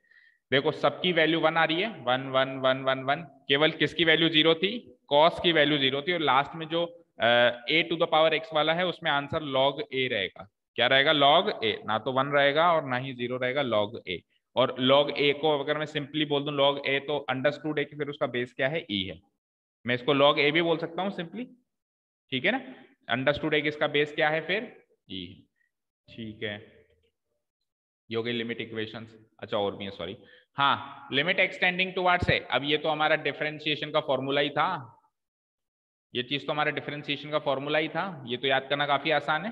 देखो सबकी वैल्यू 1 आ रही है, 1 1 1 1 1। केवल किसकी वैल्यू 0 थी? cos की वैल्यू 0 थी। और लास्ट में जो a to the power x वाला है उसमें आंसर log a रहेगा। क्या रहेगा? log a, ना तो 1 रहेगा और ना ही 0 रहेगा, log a। और log a को अगर मैं सिंपली बोल दूं log a, तो अंडरस्टूड है कि फिर उसका बेस क्या है? e है। मैं इसको log a भी बोल सकता हूं सिंपली, ठीक है ना। अंडरस्टूड है कि इसका बेस क्या है? फिर e है। ठीक है, ये हो गई लिमिट इक्वेशंस। अच्छा और भी है, सॉरी। हाँ, लिमिट एक्सटेंडिंग टुवर्ड्स है। अब ये तो हमारा डिफरेंशिएशन का फॉर्मूला ही था, ये चीज तो हमारा डिफरेंशिएशन का फॉर्मूला ही था, ये तो याद करना काफी आसान है।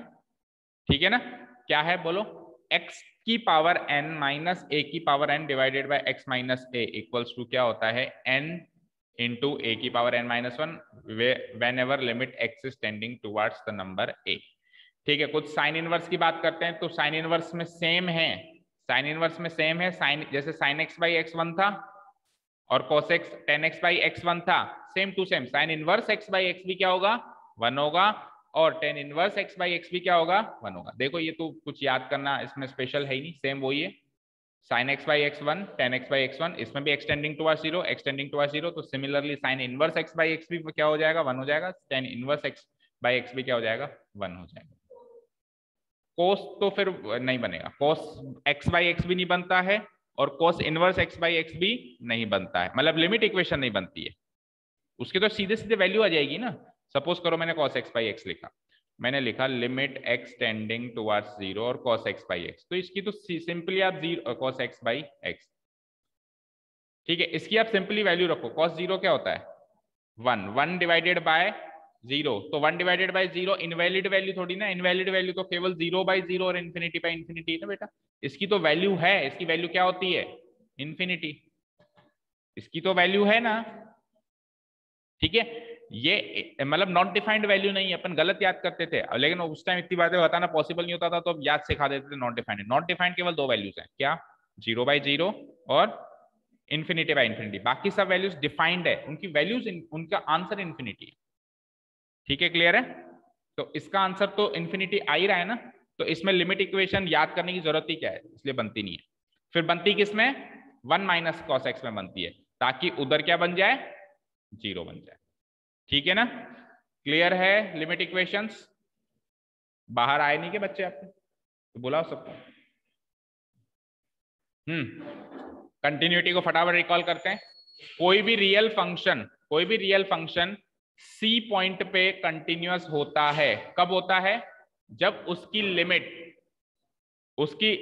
ठीक है ना। क्या है बोलो? x की पावर n माइनस a की power n divided by x minus a equals to क्या होता है? n इंटू a की power n minus 1 whenever limit x is tending towards the number a। ठीक है, कुछ साइन इनवर्स की बात करते हैं। तो साइन इनवर्स में सेम है, साइन इनवर्स में सेम है। साइन जैसे साइन x बाई x 1 था और cos x tan x by x 1 था, same to same sine inverse x by x भी क्या होगा? 1 होगा। और tan inverse x by x भी क्या होगा? 1 होगा। देखो ये तो कुछ याद करना इसमें स्पेशल है ही नहीं, सेम वही है। sin x by x 1 tan x by x 1, इसमें भी एक्सटेंडिंग टुवर्ड्स 0, एक्सटेंडिंग टुवर्ड्स 0। तो similarly sin inverse x by x भी क्या हो जाएगा? 1 हो जाएगा। tan inverse x by x भी क्या हो जाएगा? 1 हो जाएगा। कोस तो फिर नहीं बनेगा, कोस x बाई x भी नहीं बनता है और cos inverse x by x भी नहीं बनता है, मतलब लिमिट इक्वेशन नहीं बनती है उसकी, तो सीधे सीधे वैल्यू आ जाएगी ना। सपोज करो मैंने cos x बाई x लिखा, मैंने लिखा लिमिट x टेंडिंग टुवर्ड्स 0 और cos x बाई x, तो इसकी तो सिंपली आप 0 cos x बाई x, ठीक है, इसकी आप सिंपली वैल्यू रखो। cos 0 क्या होता है? 1, 1 डिवाइडेड बाय 0, तो 1 डिवाइडेड बाय 0 इनवैलिड वैल्यू थोड़ी ना, इनवैलिड वैल्यू तो केवल 0 बाय 0 और इन्फिनिटी बाय इन्फिनिटी ना बेटा। इसकी तो वैल्यू है, इसकी वैल्यू क्या होती है? इन्फिनिटी, इसकी तो वैल्यू है ना। ठीक है, ये मतलब नॉट डिफाइंड वैल्यू नहीं है, अपन गलत याद करते थे, लेकिन उस टाइम इतनी बातें बताना पॉसिबल नहीं होता था, तो अब याद सिखा देते थे नॉट डिफाइंड। नॉट डिफाइंड केवल 2 वैल्यूज हैं, क्या? 0 बाई 0 और इन्फिनिटी बाई इन्फिनिटी। बाकी सब वैल्यूज डिफाइंड है, उनकी वैल्यूज उनका आंसर इन्फिनिटी है। ठीक है, क्लियर है। तो इसका आंसर तो इन्फिनिटी आ ही रहा है ना, तो इसमें लिमिट इक्वेशन याद करने की जरूरत ही क्या है, इसलिए बनती नहीं है। फिर बनती किसमें? 1 माइनस कॉस एक्स में बनती है, ताकि उधर क्या बन जाए? 0 बन जाए। ठीक है ना, क्लियर है लिमिट इक्वेशंस? बाहर आए नहीं के बच्चे आपके? तो बुलाओ सबको। कंटिन्यूटी को फटाफट रिकॉल करते हैं। कोई भी रियल फंक्शन C पॉइंट पे कंटिन्यूअस होता है। कब होता है? जब उसकी लिमिट, उसकी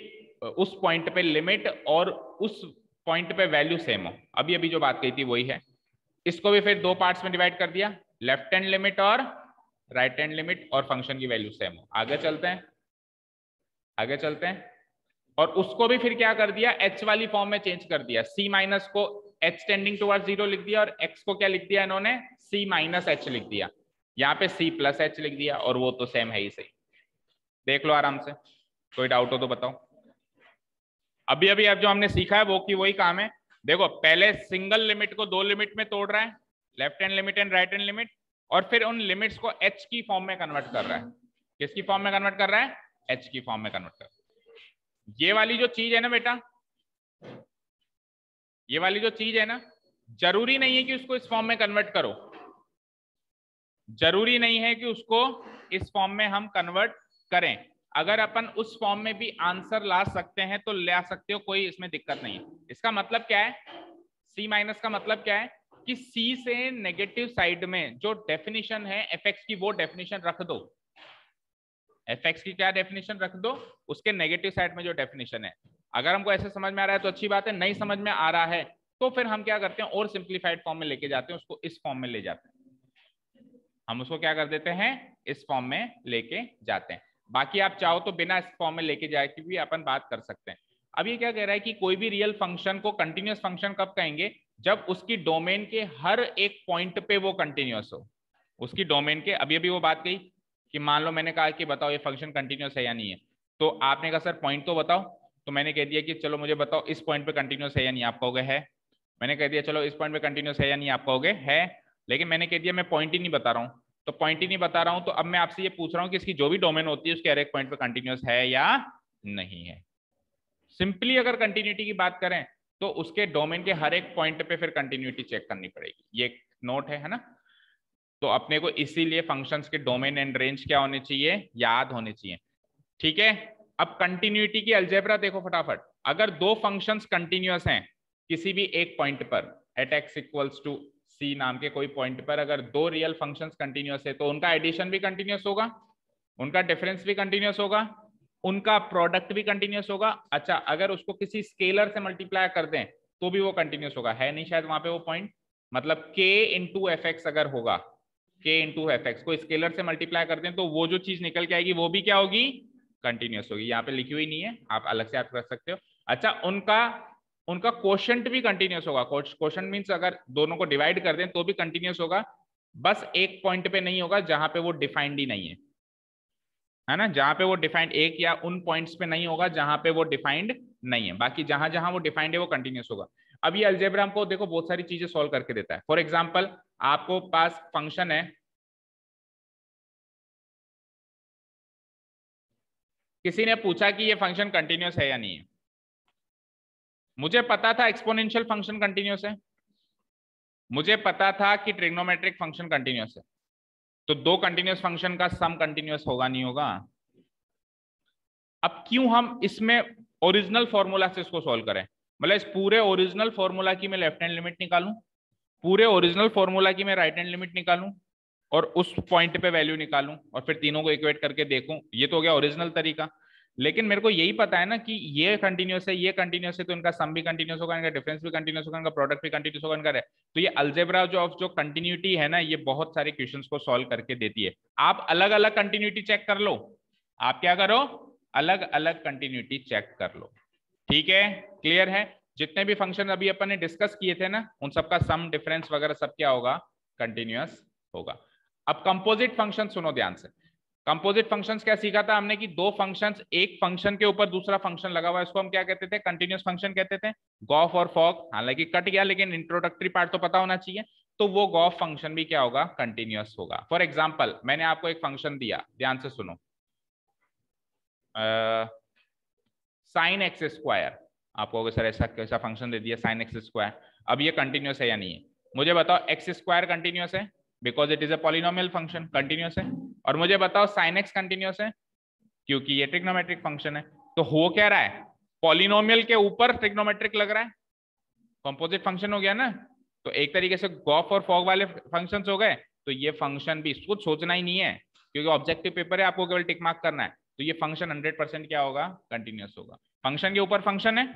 उस पॉइंट पे लिमिट और उस पॉइंट पे वैल्यू सेम हो। अभी अभी जो बात कही थी वही है। इसको भी फिर 2 पार्ट्स में डिवाइड कर दिया, लेफ्ट हैंड लिमिट और राइट हैंड लिमिट, और फंक्शन की वैल्यू सेम हो। आगे चलते हैं। और उसको भी फिर क्या कर दिया? h वाली फॉर्म में चेंज कर दिया। c माइनस को h टेंडिंग टुवर्ड्स 0 लिख दिया, और x को क्या लिख दिया इन्होंने? c माइनस h लिख दिया। यहाँ पे c प्लस h लिख दिया, और वो तो सेम है ही सही। देख लो आराम से, कोई डाउट हो तो बताओ। अभी अभी अब जो हमने सीखा है वो की वही काम है। देखो पहले सिंगल लिमिट को दो लिमिट में तोड़ रहा है, left hand limit and right hand limit, और फिर उन लिमिट्स को एच की फॉर्म में कन्वर्ट कर रहा है। किसकी फॉर्म में कन्वर्ट कर रहा है? एच की फॉर्म में कन्वर्ट कर रहा है। ये वाली जो चीज है ना बेटा, ये वाली जो चीज है ना, जरूरी नहीं है कि उसको इस फॉर्म में कन्वर्ट करो, जरूरी नहीं है कि उसको इस फॉर्म में हम कन्वर्ट करें। अगर अपन उस फॉर्म में भी आंसर ला सकते हैं तो ले आ सकते हो, कोई इसमें दिक्कत नहीं है। इसका मतलब क्या है? सी माइनस का मतलब क्या है कि सी से नेगेटिव साइड में जो डेफिनेशन है एफ एक्स की, वो डेफिनेशन रख दो। एफ एक्स की क्या डेफिनेशन रख दो, उसके नेगेटिव साइड में जो डेफिनेशन है। अगर हमको ऐसे समझ में आ रहा है तो अच्छी बात है, नहीं समझ में आ रहा है तो फिर हम क्या करते हैं, और सिंप्लीफाइड फॉर्म में लेके जाते हैं, उसको इस फॉर्म में ले जाते हैं। हम उसको क्या कर देते हैं, इस फॉर्म में लेके जाते हैं। बाकी आप चाहो तो बिना इस फॉर्म में लेके जाए की भी अपन बात कर सकते हैं। अब ये क्या कह रहा है कि कोई भी रियल फंक्शन को कंटिन्यूअस फंक्शन कब कहेंगे? जब उसकी डोमेन के हर एक पॉइंट पे वो कंटिन्यूअस हो। उसकी डोमेन के, अभी अभी वो बात कही कि मान लो मैंने कहा कि बताओ ये फंक्शन कंटिन्यूअस है या नहीं है, तो आपने कहा सर पॉइंट तो बताओ, तो मैंने कह दिया कि चलो मुझे बताओ इस पॉइंट पे कंटिन्यूअस है या नहीं, आप कहोगे है। मैंने कह दिया चलो इस पॉइंट पे कंटिन्यूअस है या नहीं, आप कहोगे है। लेकिन मैंने कह दिया मैं पॉइंट ही नहीं बता रहा हूँ, तो पॉइंट ही नहीं बता रहा हूं, तो अब मैं आपसे ये पूछ रहा हूं कि इसकी जो भी डोमेन होती है उसके हर एक पॉइंट पे कंटिन्यूअस है या नहीं है। सिंपली अगर कंटिन्यूटी की बात करें तो उसके डोमेन के हर एक पॉइंट पे फिर कंटिन्यूटी चेक करनी पड़ेगी, ये नोट है ना। तो अपने को इसीलिए फंक्शंस के डोमेन एंड रेंज क्या होने चाहिए, याद होने चाहिए। ठीक है, अब कंटिन्यूटी की अलजेब्रा देखो फटाफट। अगर दो फंक्शंस कंटिन्यूअस हैं किसी भी एक पॉइंट पर, एट एक्स इक्वल्स टू सी नाम के कोई पॉइंट पर, अगर दो रियल फंक्शंस कंटिन्यूअस है तो उनका एडिशन भी कंटिन्यूअस होगा, उनका डिफरेंस भी कंटिन्यूअस होगा, उनका प्रोडक्ट भी कंटिन्यूअस होगा। अच्छा, अगर उसको किसी स्केलर से मल्टीप्लाई कर दें तो भी वो कंटिन्यूअस होगा, है नहीं शायद वहां पे वो पॉइंट, मतलब k इंटू एफ एक्स अगर होगा, k इंटू एफ एक्स को स्केलर से मल्टीप्लाई कर दें तो वो जो चीज निकल के आएगी वो भी क्या होगी, कंटिन्यूअस होगी। यहाँ पे लिखी हुई नहीं है, आप अलग से याद कर सकते हो। अच्छा, उनका क्वोशंट भी कंटिन्यूअस होगा। क्वोशंट मींस अगर दोनों को डिवाइड कर दें तो भी कंटिन्यूअस होगा, बस एक पॉइंट पे नहीं होगा जहां पे वो डिफाइंड ही नहीं है ना, जहां पे वो डिफाइंड, एक या उन पॉइंट्स पे नहीं होगा जहां पे वो डिफाइंड नहीं है, बाकी जहां जहां वो डिफाइंड है वो कंटिन्यूअस होगा। अब ये अलजेब्रा हमको देखो बहुत सारी चीजें सॉल्व करके देता है। फॉर एग्जाम्पल आपको पास फंक्शन है, किसी ने पूछा कि ये फंक्शन कंटिन्यूअस है या नहीं है। मुझे पता था एक्सपोनेंशियल फंक्शन कंटिन्यूअस है, मुझे पता था कि ट्रिग्नोमेट्रिक फंक्शन कंटिन्यूअस है, तो दो कंटिन्यूअस फंक्शन का सम कंटिन्यूअस होगा नहीं होगा। अब क्यों हम इसमें ओरिजिनल फॉर्मूला से इसको सॉल्व करें, मतलब इस पूरे ओरिजिनल फॉर्मूला की मैं लेफ्ट हैंड लिमिट निकालूं, पूरे ओरिजिनल फॉर्मूला की मैं राइट हैंड लिमिट निकालूं और उस पॉइंट पे वैल्यू निकालूं और फिर तीनों को इक्वेट करके देखूं, ये तो हो गया ओरिजिनल तरीका। लेकिन मेरे को यही पता है ना कि ये कंटिन्यूअस है, ये कंटिन्यूअस है, तो इनका सम भी कंटिन्यूअस होगा, इनका डिफरेंस भी कंटिन्यूअस होगा, इनका प्रोडक्ट भी कंटिन्यूअस होगा, इनका तो ये अलजेब्रा जो कंटिन्यूटी है ना, ये बहुत सारे क्वेश्चंस को सॉल्व करके देती है। आप अलग अलग कंटिन्यूटी चेक कर लो, आप क्या करो, अलग अलग कंटिन्यूटी चेक कर लो। ठीक है, क्लियर है। जितने भी फंक्शन अभी अपन ने डिस्कस किए थे ना, उन सबका सम डिफरेंस वगैरह सब क्या होगा, कंटिन्यूअस होगा। अब कंपोजिट फंक्शन सुनो ध्यान से। कंपोजिट फंक्शंस क्या सीखा था हमने कि दो फंक्शंस, एक फंक्शन के ऊपर दूसरा फंक्शन लगा हुआ है, इसको हम क्या कहते थे, कंटिन्यूअस फंक्शन कहते थे। गॉफ और फॉग हालांकि कट गया, लेकिन इंट्रोडक्टरी पार्ट तो पता होना चाहिए। तो वो गॉफ फंक्शन भी क्या होगा, कंटिन्यूअस होगा। फॉर एग्जाम्पल मैंने आपको एक फंक्शन दिया, ध्यान से सुनो, साइन एक्स स्क्वायर, आप कहोगे सर ऐसा कैसा फंक्शन दे दिया साइन एक्स स्क्वायर, अब ये कंटिन्यूअस है या नहीं है। मुझे बताओ एक्स स्क्वायर कंटिन्यूअस है because it is a polynomial function, continuous है। और मुझे बताओ साइन एक्स कंटिन्यूअस है क्योंकि ये ट्रिग्नोमेट्रिक फंक्शन है। तो हो क्या रहा है, पॉलिनोमियल के ऊपर ट्रिग्नोमेट्रिक लग रहा है, कंपोजिट फंक्शन हो गया ना। तो एक तरीके से गॉफ और फॉग वाले फंक्शंस हो गए। तो ये फंक्शन भी कुछ सोचना ही नहीं है क्योंकि ऑब्जेक्टिव पेपर है, आपको केवल टिक मार्क करना है। तो ये फंक्शन 100% क्या होगा, कंटिन्यूअस होगा। फंक्शन के ऊपर फंक्शन है,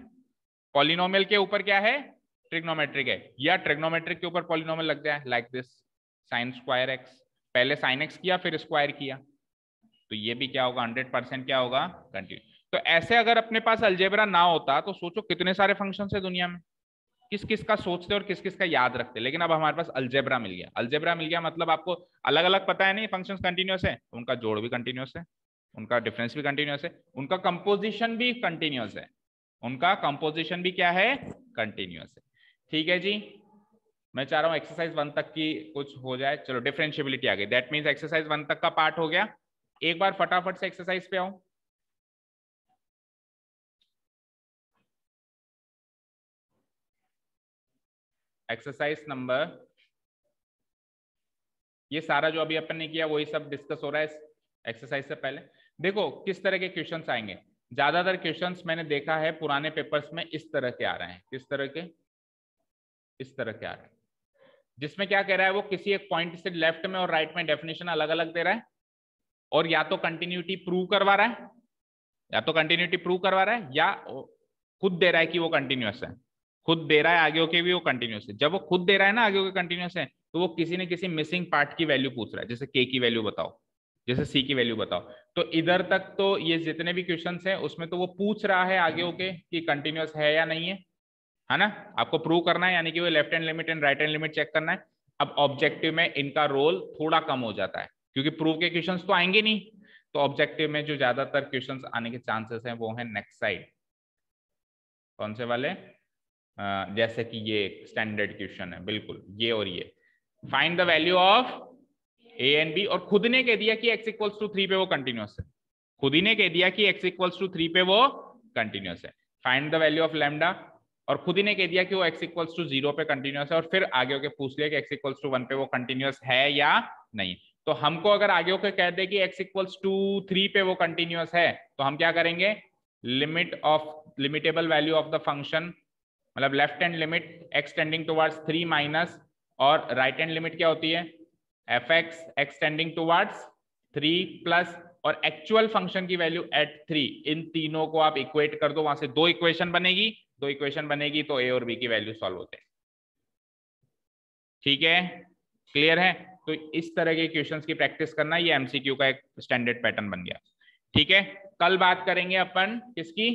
पॉलिनोमियल के ऊपर क्या है, ट्रिग्नोमेट्रिक है, या ट्रिग्नोमेट्रिक के ऊपर पॉलिनोमियल लग जाए like this sign square x, पहले साइन एक्स किया फिर स्क्वायर किया, तो ये भी क्या होगा, 100% क्या होगा, कंटिन्यू। तो ऐसे अगर अपने पास अलजेब्रा ना होता तो सोचो कितने सारे फंक्शन है दुनिया में, किस किस का सोचते और किस किस का याद रखते। लेकिन अब हमारे पास अलजेब्रा मिल गया, अलजेब्रा मिल गया मतलब आपको अलग अलग पता है नहीं फंक्शंस कंटिन्यूअस है, उनका जोड़ भी कंटिन्यूअस है। उनका डिफरेंस भी कंटिन्यूअस है, उनका कंपोजिशन भी कंटिन्यूअस है, उनका कंपोजिशन भी क्या है, कंटिन्यूअस है। ठीक है जी, मैं चाह रहा हूं एक्सरसाइज 1 तक की कुछ हो जाए। चलो डिफरेंशिएबिलिटी आ गई, दैट मींस एक्सरसाइज 1 तक का पार्ट हो गया। एक बार फटाफट से एक्सरसाइज पे आओ। एक्सरसाइज नंबर, ये सारा जो अभी अपन ने किया वही सब डिस्कस हो रहा है एक्सरसाइज से पहले। देखो किस तरह के क्वेश्चंस आएंगे, ज्यादातर क्वेश्चंस मैंने देखा है पुराने पेपर्स में इस तरह के आ रहे हैं। किस तरह के, इस तरह के आ रहे हैं, जिसमें क्या कह रहा है वो किसी एक पॉइंट से लेफ्ट में और राइट में डेफिनेशन अलग अलग दे रहा है, और या तो कंटिन्यूटी प्रूव करवा रहा है, या तो कंटिन्यूटी प्रूव करवा रहा है, या खुद दे रहा है कि वो कंटिन्यूअस है, खुद दे रहा है आगे के भी वो कंटिन्यूअस है। जब वो खुद दे रहा है ना आगे के कंटिन्यूअस है, तो वो किसी न किसी मिसिंग पार्ट की वैल्यू पूछ रहा है, जैसे के की वैल्यू बताओ, जैसे सी की वैल्यू बताओ। तो इधर तक तो ये जितने भी क्वेश्चन हैं उसमें तो वो पूछ रहा है आगे के कि कंटिन्यूअस है या नहीं है ना, आपको प्रूव करना है, यानी कि वो left hand limit and right hand limit check करना है। अब ऑब्जेक्टिव में इनका रोल थोड़ा कम हो जाता है, क्योंकि प्रूव के क्वेश्चंस तो आएंगे नहीं, तो ऑब्जेक्टिव में जो ज्यादातर क्वेश्चंस आने के चांसेस हैं वो है नेक्स्ट साइड। कौन से वाले, जैसे कि ये स्टैंडर्ड क्वेश्चन है, बिल्कुल ये और ये, find the value of A and B, और खुद ने कह दिया कि x इक्वल्स टू 3 पे वो कंटिन्यूअस है, खुद ही ने कह दिया कि x इक्वल्स टू 3 पे वो कंटिन्यूअस है। Find the value of lambda, और खुद ही ने कह दिया कि वो x इक्वल्स टू 0 पे कंटिन्यूअस है, और फिर आगे के पूछ लिया कि x इक्वल्स टू 1 पे वो कंटिन्यूअस है या नहीं। तो हमको अगर आगे के कह दे कि x इक्वल्स टू 3 पे वो कंटिन्यूअस है, तो हम क्या करेंगे, limit of limitable value of the function, मतलब left hand limit x tending towards 3 minus, और राइट हैंड लिमिट क्या होती है fx x tending towards 3 plus, और एक्चुअल फंक्शन की वैल्यू एट 3, इन तीनों को आप इक्वेट कर दो, वहां से दो इक्वेशन बनेगी, दो इक्वेशन बनेगी तो a और b की वैल्यू सॉल्व होते हैं। ठीक है, क्लियर है। तो इस तरह के क्वेश्चंस की प्रैक्टिस करना, ये एमसीक्यू का एक स्टैंडर्ड पैटर्न बन गया। ठीक है, कल बात करेंगे अपन किसकी,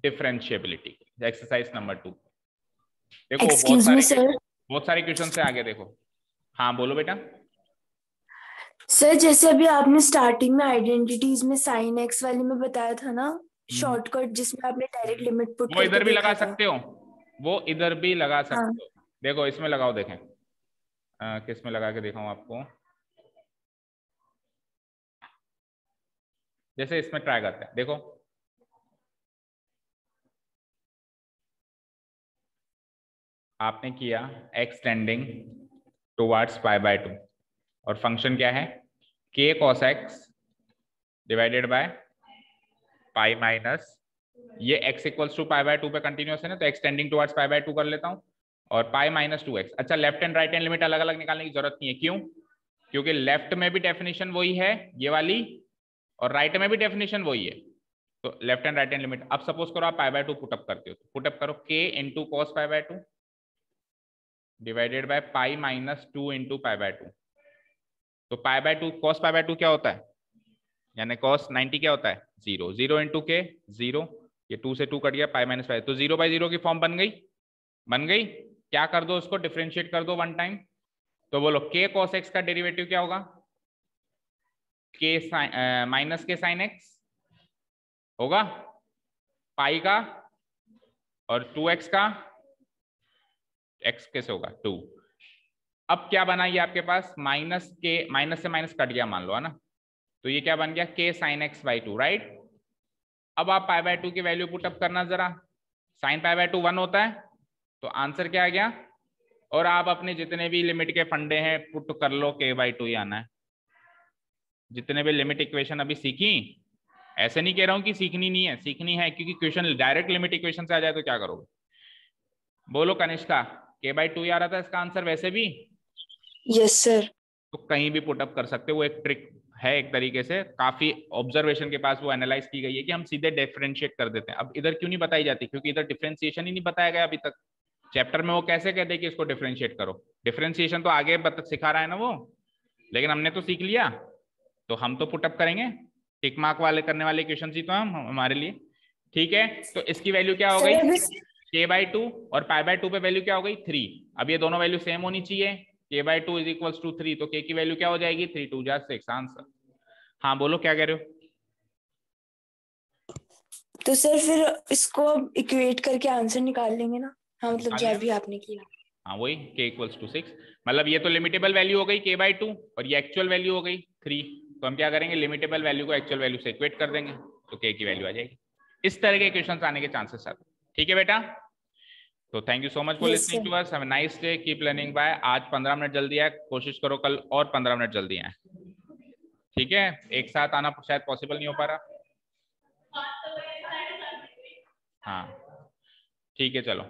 डिफरेंशिएबिलिटी, एक्सरसाइज नंबर 2। देखो बहुत सारे क्वेश्चन से आगे देखो। हाँ बोलो बेटा। सर जैसे अभी आपने स्टार्टिंग में आइडेंटिटीज में साइन एक्स वाले में बताया था ना, शॉर्टकट जिसमें आपने डायरेक्ट लिमिट पुट वो करके इधर भी लगा देखा था। सकते हो, वो इधर भी लगा सकते हाँ। हो। देखो इसमें लगाओ, देखें किस में लगा के दिखाऊं आपको, जैसे इसमें ट्राई करते हैं। देखो आपने किया x tending towards pi by 2, और फंक्शन क्या है k cos x divided by pi minus, ये x equals to pi by 2 पे कंटिन्यूअस है ना, तो x tending towards pi by 2 कर लेता हूं, और पाई माइनस 2x। अच्छा, left and right hand limit अलग अलग निकालने की जरूरत नहीं है, क्यों, क्योंकि लेफ्ट में भी डेफिनेशन वही है ये वाली, और राइट में भी डेफिनेशन वही है, तो left and right hand limit. अब सपोज करो आप पाई बाय 2 पुटअप करते हो, तो पुटअप करो k into cos pi by 2 divided by pi minus 2 into pi by 2। तो पाई बाय 2 कॉस पाई बाय 2 क्या होता है, यानी कॉस 90 क्या होता है 0, 0 इंटू के 0, ये 2 से 2 कट गया, पाई माइनस पाई, तो 0 बाई 0 की फॉर्म बन गई, बन गई। क्या कर दो, उसको डिफरेंशिएट कर दो 1 टाइम, तो बोलो k cos x का डेरिवेटिव क्या होगा, k माइनस के साइन x होगा, पाई का, और 2x का, x कैसे होगा 2। अब क्या बना ये आपके पास, माइनस के, माइनस से माइनस कट गया मान लो, है ना, तो ये क्या बन गया k sine x by 2, right. अब आप पाई बाय 2 की वैल्यू पुटअप करना जरा, साइन पाई बाय 2 1 होता है, तो आंसर क्या आ गया, और आप अपने जितने भी लिमिट के फंडे हैं पुट कर लो, k बाई 2 ही आना है। जितने भी लिमिट इक्वेशन अभी सीखी, ऐसे नहीं कह रहा हूं कि सीखनी नहीं है, सीखनी है, क्योंकि क्वेश्चन डायरेक्ट लिमिट इक्वेशन से आ जाए तो क्या करोगे, बोलो कनिष्का, k बाई 2 ही आ रहा था इसका आंसर वैसे भी। Yes sir. तो कहीं भी पुटअप कर सकते हो, वो एक ट्रिक है, एक तरीके से काफी ऑब्जर्वेशन के पास वो एनालाइज की गई है कि हम सीधे डिफरेंशिएट कर देते हैं। अब इधर क्यों नहीं बताई जाती, क्योंकि इधर डिफरेंशिएशन ही नहीं बताया गया अभी तक चैप्टर में। वो कैसे कहते हैं कि इसको डिफरेंशिएट करो, डिफरेंशिएशन तो आगे सिखा रहा है ना वो, लेकिन हमने तो सीख लिया, तो हम तो पुटअप करेंगे, टिक मार्क वाले करने वाले क्वेश्चन ही तो हम हमारे लिए। ठीक है, तो इसकी वैल्यू क्या हो गई, k बाई 2, और पाई बाय 2 पे वैल्यू क्या हो गई 3। अब ये दोनों वैल्यू सेम होनी चाहिए, k बाई 2 इज इक्वल्स टू 3, तो k की वैल्यू क्या हो जाएगी 3 2 जा 6 आंसर। हाँ बोलो क्या कह रहे हो, तो सर फिर इसको इक्वेट करके आंसर निकाल लेंगे ना? हाँ मतलब जो अभी आपने किया। हाँ वही k इक्वल्स टू 6, मतलब ये तो लिमिटेबल वैल्यू हो गई k/2 और ये एक्चुअल वैल्यू हो गई 3। तो हम क्या करेंगे, लिमिटेबल वैल्यू को एक्चुअल वैल्यू से इक्वेट कर देंगे तो k की वैल्यू आ जाएगी। इस तरह के क्वेश्चंस आने के चांसेस आते हैं। ठीक है बेटा, तो thank you so much for listening to us, have a nice day, keep learning. Bye. आज 15 मिनट जल्दी आए, कोशिश करो कल और 15 मिनट जल्दी आए। ठीक है, एक साथ आना शायद पॉसिबल नहीं हो पा रहा। हाँ ठीक है, चलो।